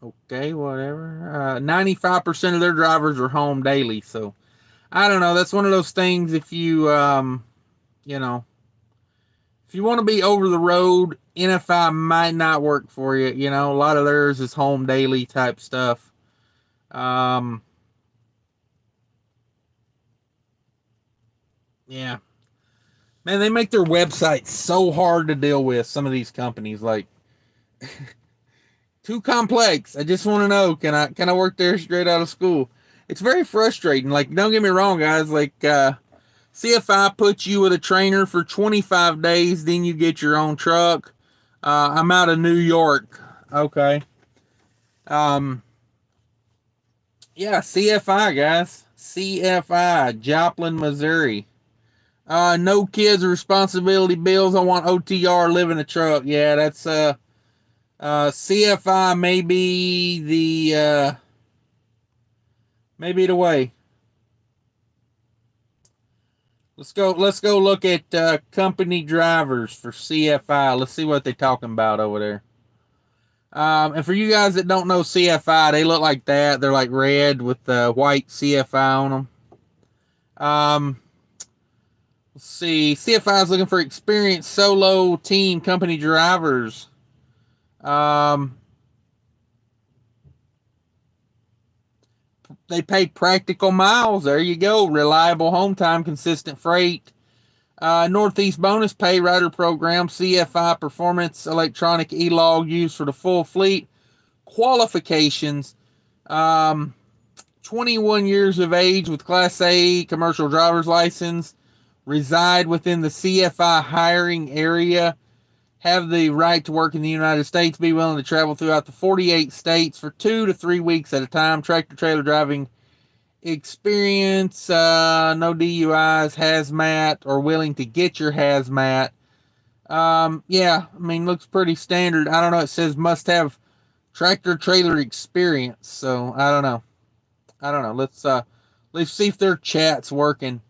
Okay, whatever. 95% of their drivers are home daily, so I don't know. That's one of those things. If you know, if you want to be over the road, NFI might not work for you. A lot of theirs is home daily type stuff. Um, yeah, man, they make their websites so hard to deal with. Some of these companies, like too complex. I just want to know, can I work there straight out of school? It's very frustrating. Like, don't get me wrong, guys. Like, CFI puts you with a trainer for 25 days, then you get your own truck. I'm out of New York. Okay. Um, yeah, CFI, guys. CFI, Joplin, Missouri. No kids or responsibility bills. I want OTR, live in a truck. Yeah, that's CFI maybe the way. Let's go look at company drivers for CFI. Let's see what they're talking about over there. And for you guys that don't know CFI, they look like that. They're like red with the white CFI on them. Let's see. CFI is looking for experienced solo team company drivers. Um, they pay practical miles. There you go. Reliable home time, consistent freight. Northeast bonus pay rider program, CFI performance electronic e-log used for the full fleet. Qualifications. Um, 21 years of age with Class A commercial driver's license. Reside within the CFI hiring area. Have the right to work in the United States. Be willing to travel throughout the 48 states for 2 to 3 weeks at a time. Tractor trailer driving experience, no DUIs, hazmat, or willing to get your hazmat. Yeah, I mean, looks pretty standard. I don't know. It says must have tractor trailer experience. So I don't know. I don't know. Let's see if their chat's working.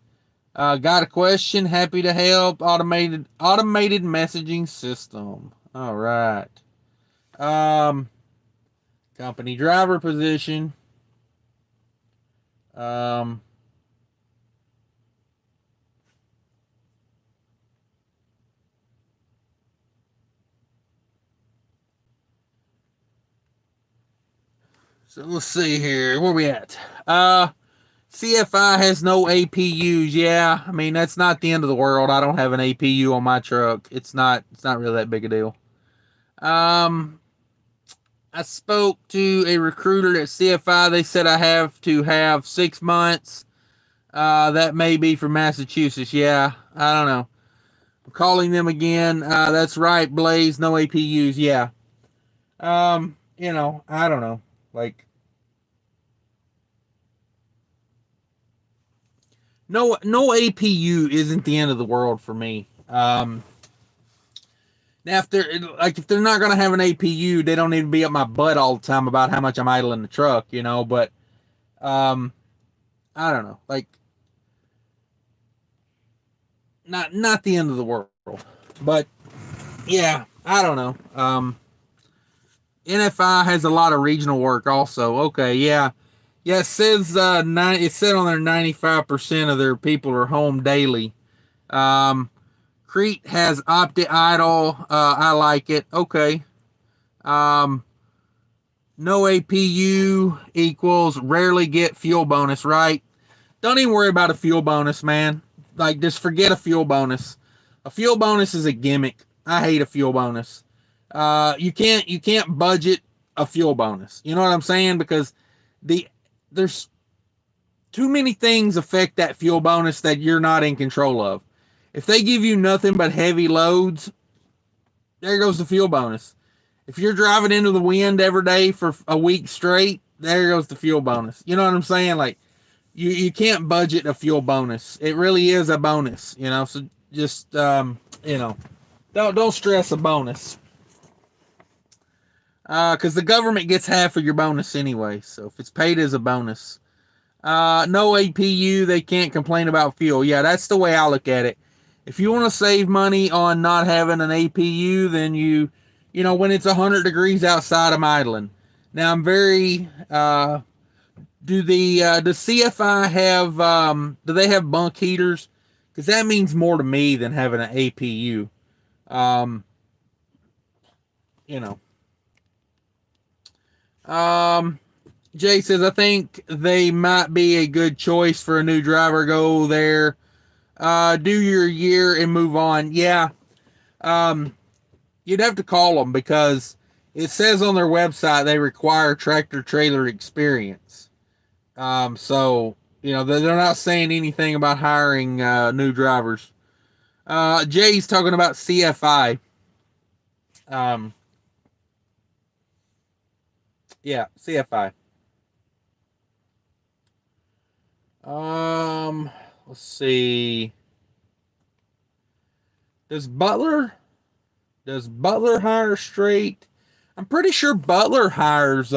Got a question? Happy to help. Automated messaging system. All right. Um, Company driver position. Um, so let's see here. Where we at? CFI has no APUs. Yeah, I mean that's not the end of the world. I don't have an APU on my truck. It's not. It's not really that big a deal. Um, I spoke to a recruiter at CFI. They said I have to have 6 months. That may be for Massachusetts. Yeah, I don't know. I'm calling them again. That's right, Blaze. No APUs. Yeah. I don't know. Like, no APU isn't the end of the world for me. Now if they're not gonna have an APU, they don't need to be up my butt all the time about how much I'm idling the truck, But um, I don't know. Like, not the end of the world, but yeah, I don't know. NFI has a lot of regional work also. Okay, yeah. Yeah, it says it said on there 95% of their people are home daily. Um, Crete has opted idle. I like it. Okay. Um, no APU equals rarely get fuel bonus, right? Don't even worry about a fuel bonus, man. Like, just forget a fuel bonus. A fuel bonus is a gimmick. I hate a fuel bonus. You can't budget a fuel bonus. You know what I'm saying? Because the there's too many things affect that fuel bonus that you're not in control of. If they give you nothing but heavy loads, there goes the fuel bonus. If you're driving into the wind every day for a week straight, there goes the fuel bonus. You know what I'm saying? Like, you can't budget a fuel bonus. It really is a bonus. So just don't stress a bonus. Because the government gets half of your bonus anyway. So if it's paid as a bonus, no APU, they can't complain about fuel. Yeah, that's the way I look at it. If you want to save money on not having an APU, then when it's 100 degrees outside, I'm idling. Now I'm very. Does CFI have do they have bunk heaters? Because that means more to me than having an APU. Um, you know. Um, Jay says I think they might be a good choice for a new driver. Go there, do your year and move on. Yeah. Um, you'd have to call them because it says on their website they require tractor trailer experience. So they're not saying anything about hiring new drivers. Jay's talking about CFI. Um, yeah, CFI. Um, let's see. Does Butler does Butler hire straight? I'm pretty sure Butler hires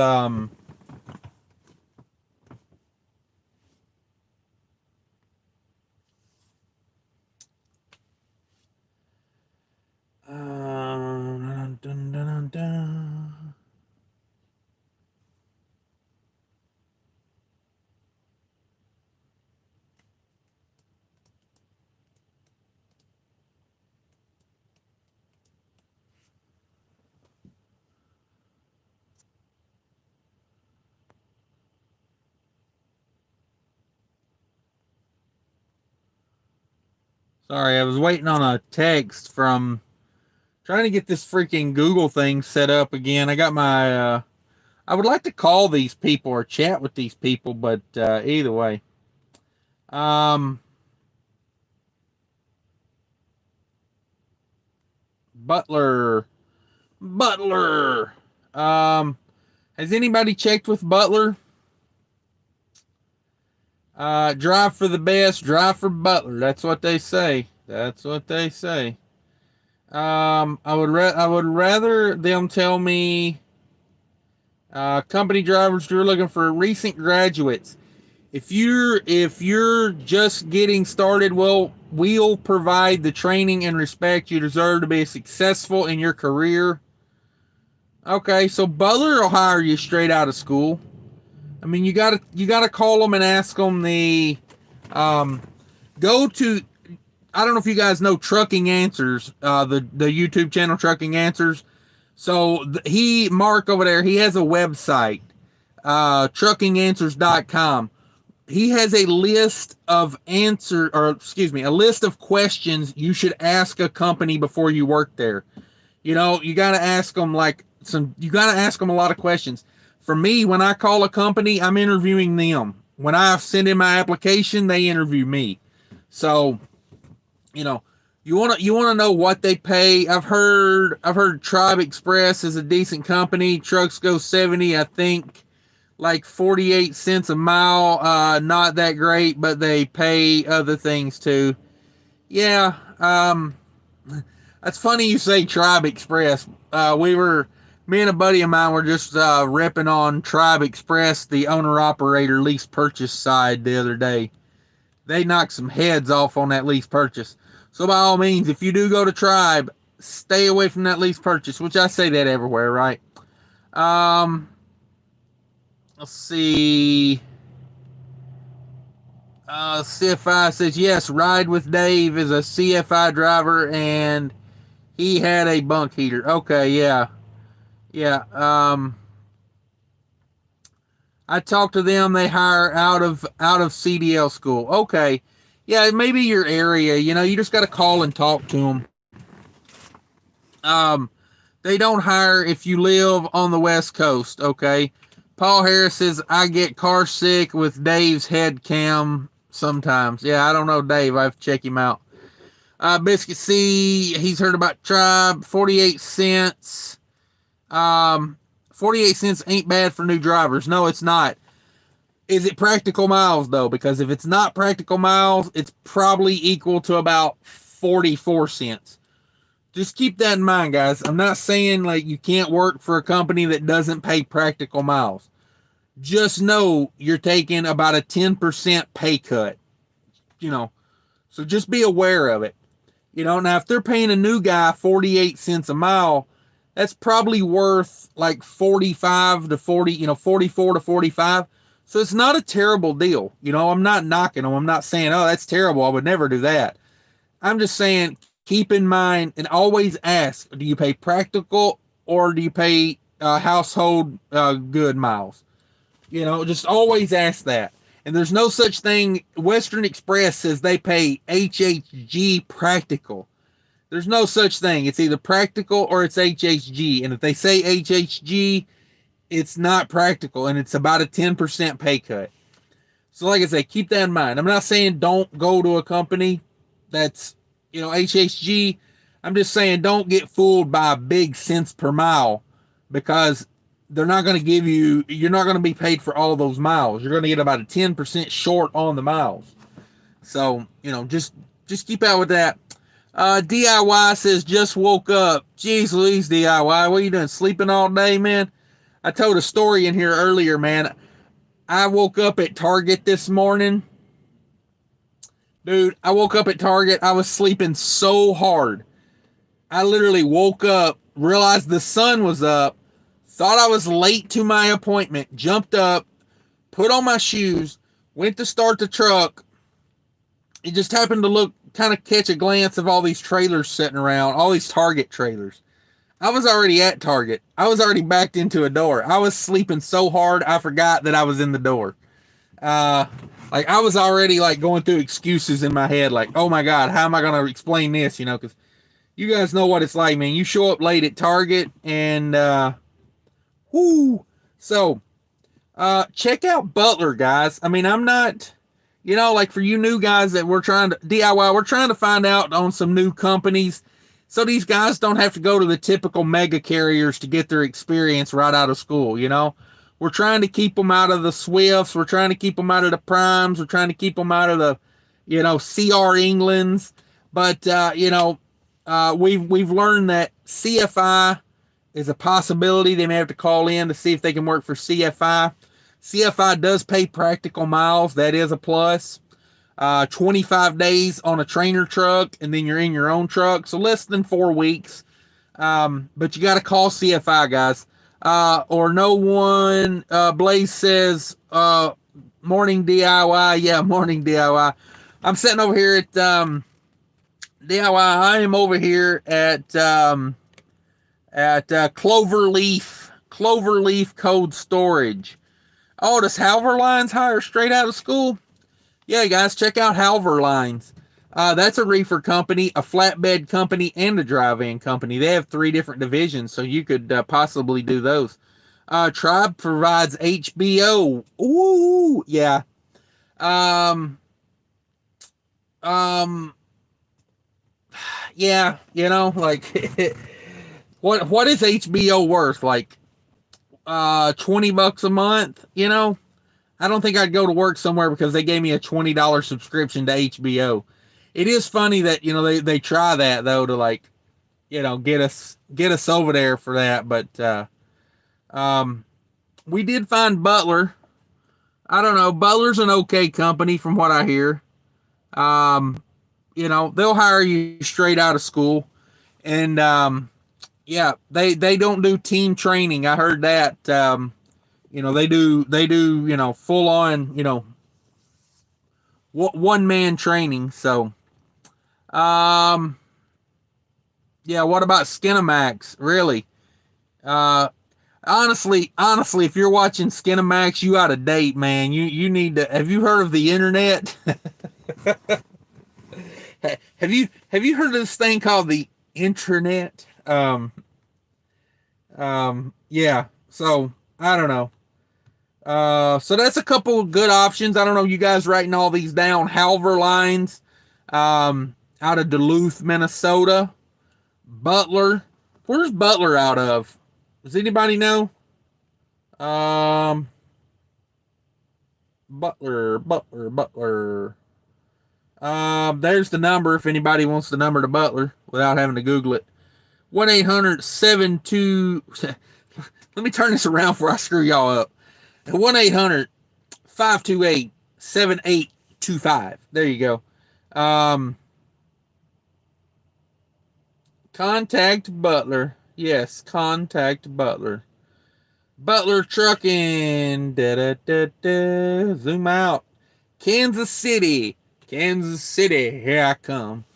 dun, dun, dun, dun. Sorry, I was waiting on a text from trying to get this freaking Google thing set up again. I got my I would like to call these people or chat with these people, but either way. Um, Butler. Butler. Um, has anybody checked with Butler? Drive for the best, drive for Butler. That's what they say. That's what they say. I would rather them tell me company drivers who are looking for recent graduates. If you're just getting started, well, we'll provide the training and respect you deserve to be successful in your career. Okay, so Butler will hire you straight out of school. I mean, you gotta call them and ask them the um, go to. I don't know if you guys know Trucking Answers, the YouTube channel Trucking Answers. So he Mark over there, he has a website, truckinganswers.com. He has a list of a list of questions you should ask a company before you work there. You know, you got to ask them you got to ask them a lot of questions. For me, when I call a company, I'm interviewing them. When I send in my application, they interview me. So, you know, you want to know what they pay. I've heard Tribe Express is a decent company. Trucks go 70, I think, like 48 cents a mile. Not that great, but they pay other things too. Yeah, that's funny you say Tribe Express. Me and a buddy of mine were just ripping on Tribe Express, the owner operator lease purchase side the other day. They knocked some heads off on that lease purchase. So by all means, if you do go to Tribe, stay away from that lease purchase, which I say that everywhere, right? Um, let's see. CFI says yes. Ride with Dave is a CFI driver, and he had a bunk heater. Okay, yeah, yeah. I talked to them. They hire out of CDL school. Okay, yeah, maybe your area. You know, you just got to call and talk to them. Um, they don't hire if you live on the West Coast. Okay. Paul Harris says I get car sick with Dave's head cam sometimes. Yeah, I don't know Dave. I have to check him out. Biscuit C, he's heard about Tribe. 48 cents. 48 cents ain't bad for new drivers. No, it's not. Is it practical miles though? Because if it's not practical miles, it's probably equal to about 44 cents. Just keep that in mind, guys. I'm not saying like you can't work for a company that doesn't pay practical miles. Just know you're taking about a 10% pay cut, you know. So just be aware of it. You know, now if they're paying a new guy 48 cents a mile, that's probably worth like 45 to 40, 44 to 45. So it's not a terrible deal. You know, I'm not knocking them. I'm not saying, oh, that's terrible. I would never do that. I'm just saying, keep in mind and always ask, do you pay practical or do you pay household good miles? You know, just always ask that. And there's no such thing. Western Express says they pay HHG practical. There's no such thing. It's either practical or it's HHG. And if they say HHG, it's not practical and it's about a 10% pay cut. So, like I say, keep that in mind. I'm not saying don't go to a company that's, HHG. I'm just saying don't get fooled by big cents per mile because they're not going to you're not going to be paid for all those miles. You're going to get about a 10% short on the miles. So, just keep out with that. DIY says just woke up. Jeez Louise, DIY. What are you doing? Sleeping all day, man? I told a story in here earlier, man. I woke up at Target this morning. Dude, I woke up at Target. I was sleeping so hard. I literally woke up, realized the sun was up, thought I was late to my appointment, jumped up, put on my shoes, went to start the truck. It just happened to kind of catch a glance of all these trailers sitting around, all these Target trailers. I was already at Target. I was already backed into a door. I was sleeping so hard, I forgot that I was in the door. Like I was already like going through excuses in my head, like, oh my God, how am I going to explain this? Because you guys know what it's like, man. You show up late at Target and, whoo. So, check out Butler, guys. I mean, I'm not, like for you new guys that we're trying to DIY, we're trying to find out on some new companies. So these guys don't have to go to the typical mega carriers to get their experience right out of school, We're trying to keep them out of the Swifts. We're trying to keep them out of the Primes. We're trying to keep them out of the, CR Englands. But, we've learned that CFI is a possibility. They may have to call in to see if they can work for CFI. CFI does pay practical miles. That is a plus. 25 days on a trainer truck, and then you're in your own truck. So less than 4 weeks. But you got to call CFI, guys. Or no one. Blaze says, morning DIY. Yeah, morning DIY. I'm sitting over here at DIY. I am over here at Cloverleaf Cold Storage. Oh, does Halver Lines hire straight out of school? Yeah, guys, check out Halver Lines. That's a reefer company, a flatbed company, and a dry van company. They have 3 different divisions, so you could possibly do those. Tribe provides HBO. Ooh, yeah. Um, um, yeah. Like, what is HBO worth? Like, $20 a month. I don't think I'd go to work somewhere because they gave me a $20 subscription to HBO. It is funny that they try that though to, like, get us over there for that, but um we did find Butler. I don't know, Butler's an okay company from what I hear. Um they'll hire you straight out of school, and yeah, they don't do team training. I heard that. They do full on, one man training. So um yeah, what about Skinamax? Really? Uh honestly, if you're watching Skinamax, you out of date, man. You need to. Have you heard of the internet? Have you heard of this thing called the internet? Yeah. So I don't know. So that's a couple of good options. I don't know. You guys writing all these down? Halver Lines, out of Duluth, Minnesota. Butler. Where's Butler out of? Does anybody know? Um, Butler. There's the number if anybody wants the number to Butler without having to Google it. 1-800-72. Let me turn this around before I screw y'all up. 1-800-528-7825. There you go. Contact Butler. Yes, contact Butler. Butler Trucking. Da, da, da, da. Zoom out. Kansas City. Kansas City. Here I come.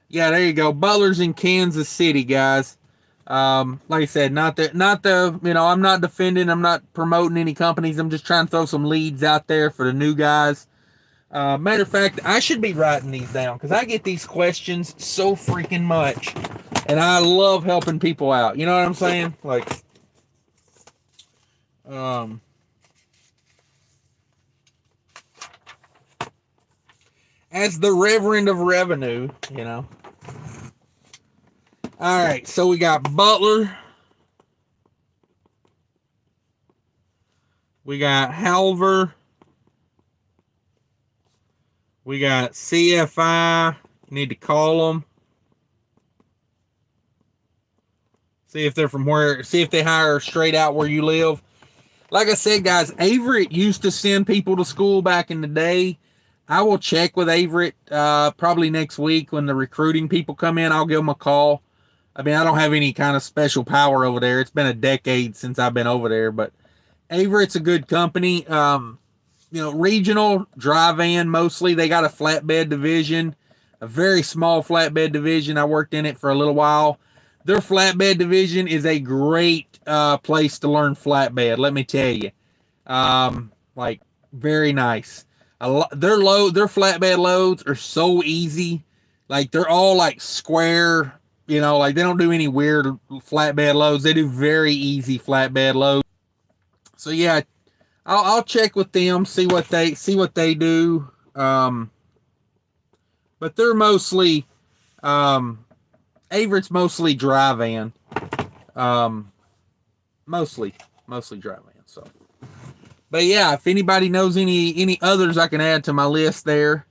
Yeah, there you go. Butler's in Kansas City, guys. Like I said, I'm not defending, I'm not promoting any companies. I'm just trying to throw some leads out there for the new guys. Matter of fact, I should be writing these down because I get these questions so freaking much, and I love helping people out. You know what I'm saying? Like, as the Reverend of Revenue, All right, so we got Butler. We got Halver. We got CFI. You need to call them. See if they're from where. See if they hire straight out where you live. Like I said, guys, Averett used to send people to school back in the day. I will check with Averett probably next week when the recruiting people come in. I'll give them a call. I mean, I don't have any kind of special power over there. It's been a decade since I've been over there, but Averett's a good company. Regional dry van mostly. They got a flatbed division, a very small flatbed division. I worked in it for a little while. Their flatbed division is a great place to learn flatbed. Let me tell you, like, very nice. Their flatbed loads are so easy. Like, they're all like square. Like, they don't do any weird flatbed loads. They do very easy flatbed loads. So yeah, I'll check with them, see what they do. But they're mostly Averett's mostly dry van. Mostly dry van. So, but yeah, if anybody knows any others, I can add to my list there.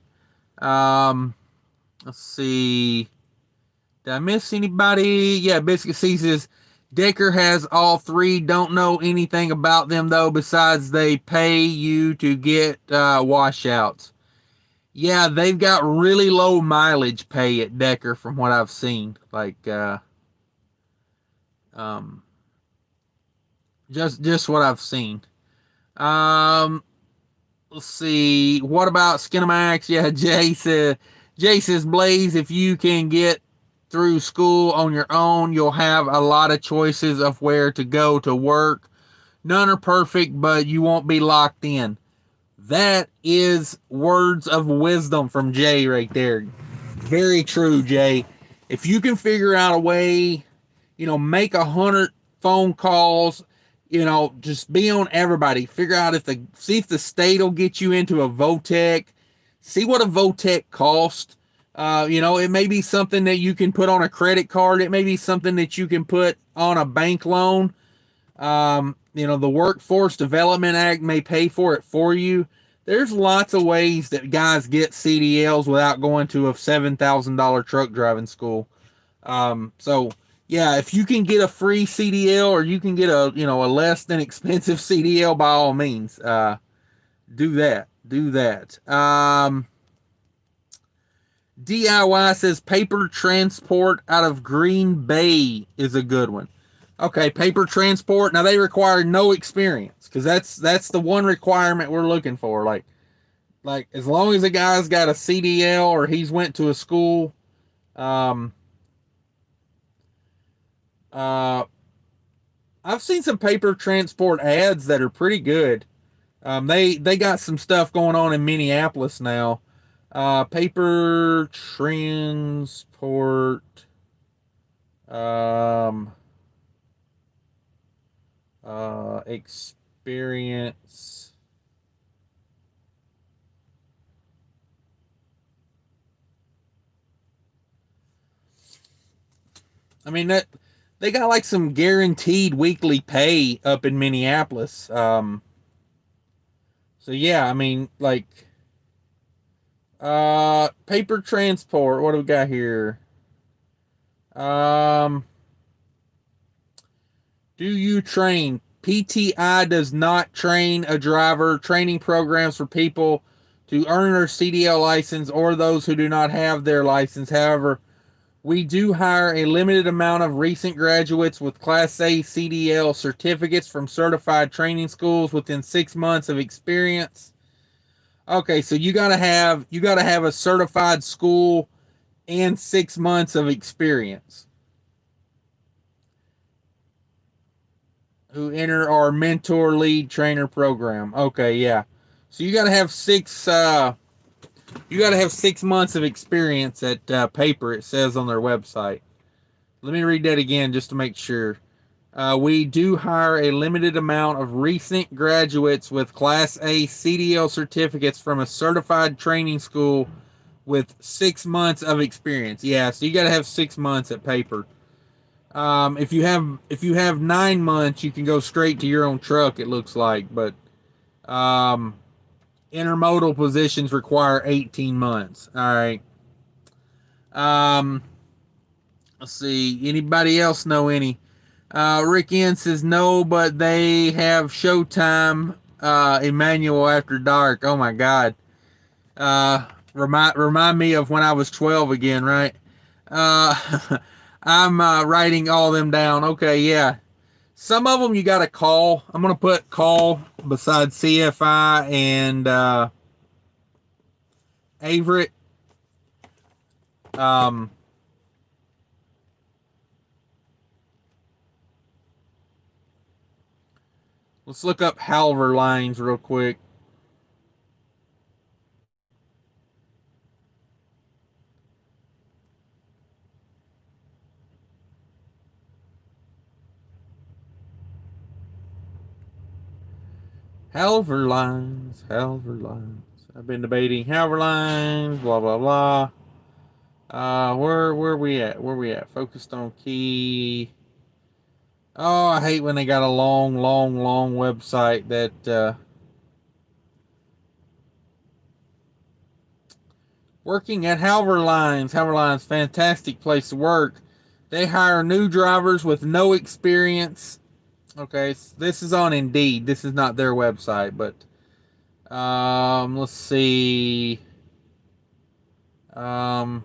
Let's see. Did I miss anybody? Yeah, Biscuit C says Decker has all 3. Don't know anything about them though, besides they pay you to get washouts. Yeah, they've got really low mileage pay at Decker from what I've seen. Like, Just what I've seen. Um, let's see. What about Skinamax? Yeah, Jay says, Blaze, if you can get through school on your own, you'll have a lot of choices of where to go to work. None are perfect, but you won't be locked in. That is words of wisdom from Jay right there. Very true, Jay. If you can figure out a way, make 100 phone calls, just be on everybody. Figure out see if the state will get you into a VOTEC. See what a VOTEC costs. It may be something that you can put on a credit card. It may be something that you can put on a bank loan. The Workforce Development Act may pay for it for you. There's lots of ways that guys get CDLs without going to a $7,000 truck driving school. So yeah, if you can get a free CDL or you can get a less than expensive CDL, by all means, do that. Do that. DIY says paper transport out of Green Bay is a good one. Okay, paper transport. Now they require no experience because that's the one requirement we're looking for. Like as long as the guy's got a CDL or he's went to a school. Um, uh, I've seen some paper transport ads that are pretty good. They got some stuff going on in Minneapolis now. Paper transport. Um, Experience. I mean that they got like some guaranteed weekly pay up in Minneapolis. So yeah, I mean like paper transport. What do we got here? Um, do you train? PTI does not train a driver. Training programs for people to earn their CDL license or those who do not have their license. However, we do hire a limited amount of recent graduates with Class A CDL certificates from certified training schools within 6 months of experience. Okay, so you gotta have a certified school and 6 months of experience. Who enter our mentor lead trainer program. Okay, yeah. So you gotta have 6 months of experience at paper. It says on their website. Let me read that again just to make sure. We do hire a limited amount of recent graduates with Class A CDL certificates from a certified training school with 6 months of experience. Yeah, so you got to have 6 months at paper. If you have 9 months, you can go straight to your own truck. It looks like, but um, intermodal positions require 18 months. All right. Um, let's see. Anybody else know any? Rick N says no, but they have Showtime. Emmanuel After Dark. Oh my God. Remind me of when I was 12 again, right? I'm writing all them down. Okay, yeah. Some of them you got to call. I'm gonna put call beside CFI and Averett. Um, let's look up Halver lines real quick. Halver lines. Halver lines. I've been debating Halver lines. Blah blah blah. Where we at? Where we at? Focused on key. Oh, I hate when they got a long, long, long website that working at Halver Lines. Halver Lines, fantastic place to work. They hire new drivers with no experience. Okay, this is on Indeed. This is not their website, but let's see. Um,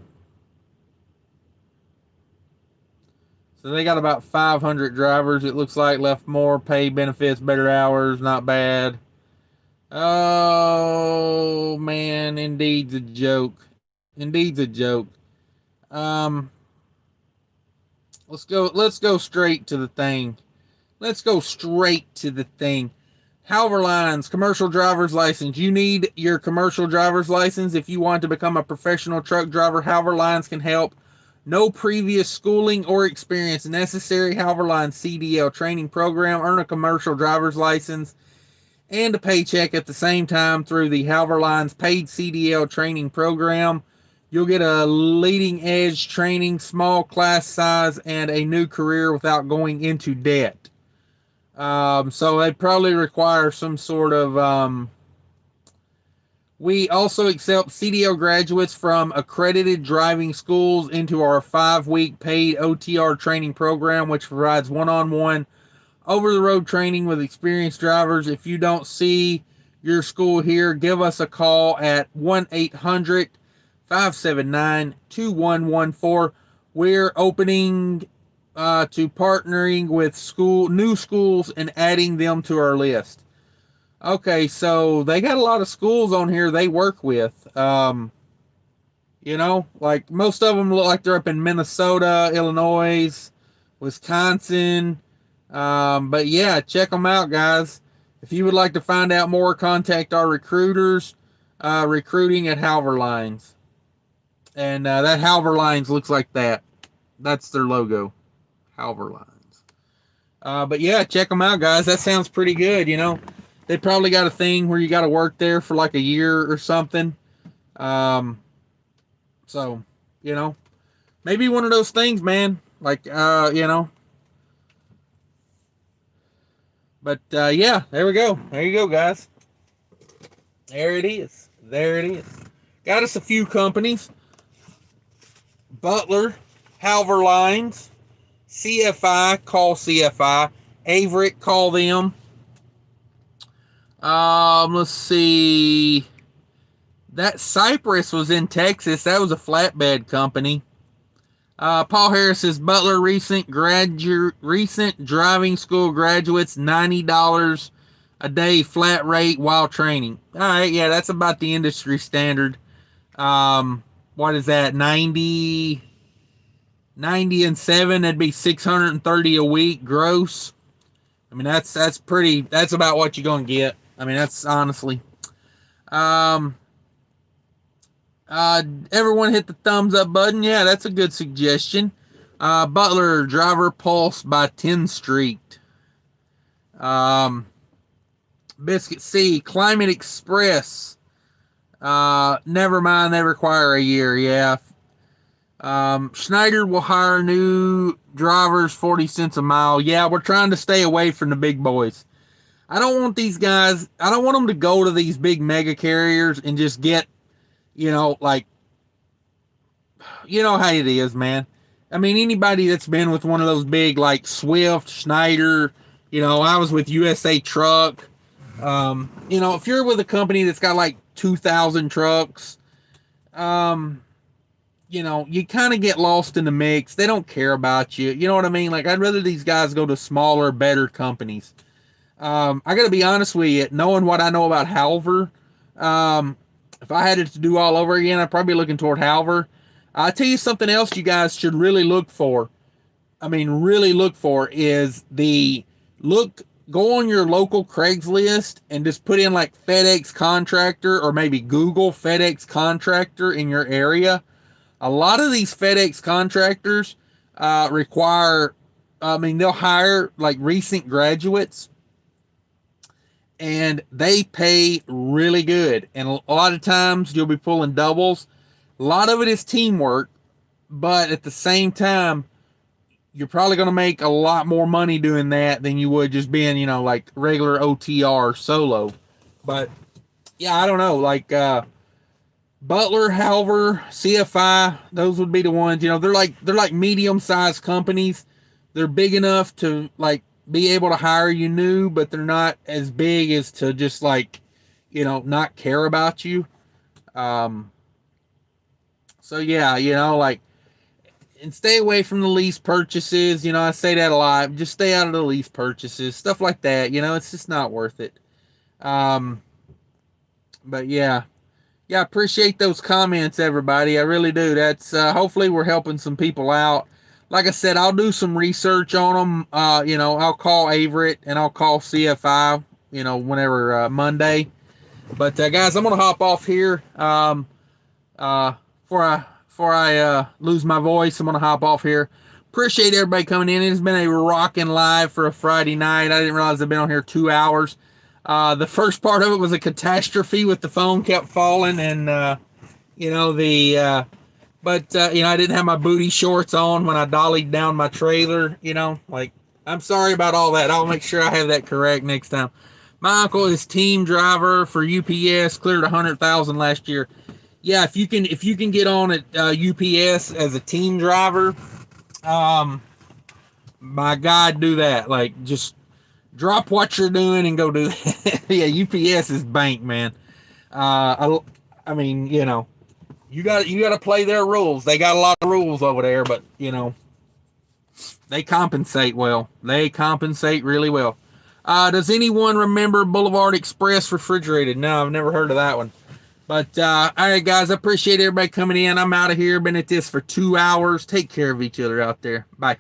So they got about 500 drivers, it looks like, left more pay, benefits, better hours, not bad. Oh man, Indeed's a joke. Indeed's a joke. Um, let's go straight to the thing. Let's go straight to the thing. Halver Lines, commercial driver's license. You need your commercial driver's license if you want to become a professional truck driver. Halver Lines can help. No previous schooling or experience necessary. Halver Lines CDL training program. Earn a commercial driver's license and a paycheck at the same time through the Halver Lines paid CDL training program. You'll get a leading edge training, small class size, and a new career without going into debt. So they probably require some sort of. We also accept CDL graduates from accredited driving schools into our 5-week paid OTR training program, which provides one-on-one over-the-road training with experienced drivers. If you don't see your school here, give us a call at 1-800-579-2114. We're opening to partnering with new schools and adding them to our list. Okay, so they got a lot of schools on here they work with. Like most of them look like they're up in Minnesota, Illinois, Wisconsin. But yeah, check them out, guys. If you would like to find out more, contact our recruiters, recruiting at Halver Lines. And that Halver Lines looks like that. That's their logo, Halver Lines. But yeah, check them out, guys. That sounds pretty good, They probably got a thing where you got to work there for like a year or something. So, maybe one of those things, man. Like, But yeah, there we go. There you go, guys. There it is. There it is. Got us a few companies. Butler, Halver Lines, CFI, call CFI. Averitt, call them. Let's see. That Cypress was in Texas. That was a flatbed company. Paul Harris says Butler recent driving school graduates $90 a day flat rate while training. All right, yeah, that's about the industry standard. What is that? 90 and 7, that'd be 630 a week gross. I mean, that's about what you're going to get. I mean, that's honestly. Everyone hit the thumbs up button. Yeah, that's a good suggestion. Butler, Driver Pulse by 10th Street. Biscuit C, Climate Express. Never mind, they require a year. Yeah. Schneider will hire new drivers 40 cents a mile. Yeah, we're trying to stay away from the big boys. I don't want these guys, I don't want them to go to these big mega carriers and just get, like, you know how it is, man. I mean, anybody that's been with one of those big, like Swift, Schneider, I was with USA Truck. If you're with a company that's got like 2,000 trucks, you kind of get lost in the mix. They don't care about you. You know what I mean? Like, I'd rather these guys go to smaller, better companies. I got to be honest with you, knowing what I know about Halver, if I had it to do all over again, I'd probably be looking toward Halver. I'll tell you something else you guys should really look for. Really look for is go on your local Craigslist and just put in like FedEx contractor, or maybe Google FedEx contractor in your area. A lot of these FedEx contractors they'll hire like recent graduates, and they pay really good. And a lot of times you'll be pulling doubles. A lot of it is teamwork, but at the same time, you're probably going to make a lot more money doing that than you would just being, like regular OTR solo. But yeah, I don't know. Like Butler, Halver, CFI, those would be the ones. They're like medium-sized companies. They're big enough to like be able to hire you new, but they're not as big as to just like, not care about you. So yeah, like and stay away from the lease purchases. You know, I say that a lot. Just stay out of the lease purchases, stuff like that. You know, it's just not worth it. Um, but yeah, yeah, I appreciate those comments, everybody. I really do. That's hopefully we're helping some people out. Like I said, I'll do some research on them. You know, I'll call Averett and I'll call CFI. You know, whenever Monday. But guys, I'm gonna hop off here. Uh, before I lose my voice, I'm gonna hop off here. Appreciate everybody coming in. It's been a rocking live for a Friday night. I didn't realize I've been on here 2 hours. The first part of it was a catastrophe with the phone kept falling, and you know but you know, I didn't have my booty shorts on when I dollied down my trailer. You know, like, I'm sorry about all that. I'll make sure I have that correct next time. My uncle is team driver for UPS, cleared 100,000 last year. Yeah, if you can get on at UPS as a team driver, my God, do that. Like, just drop what you're doing and go do that. Yeah, UPS is bank, man. I mean, you know, you got to play their rules. They got a lot of rules over there, but you know, they compensate well. They compensate really well. Does anyone remember Boulevard Express refrigerated? No, I've never heard of that one. But all right, guys, I appreciate everybody coming in. I'm out of here. Been at this for 2 hours. Take care of each other out there. Bye.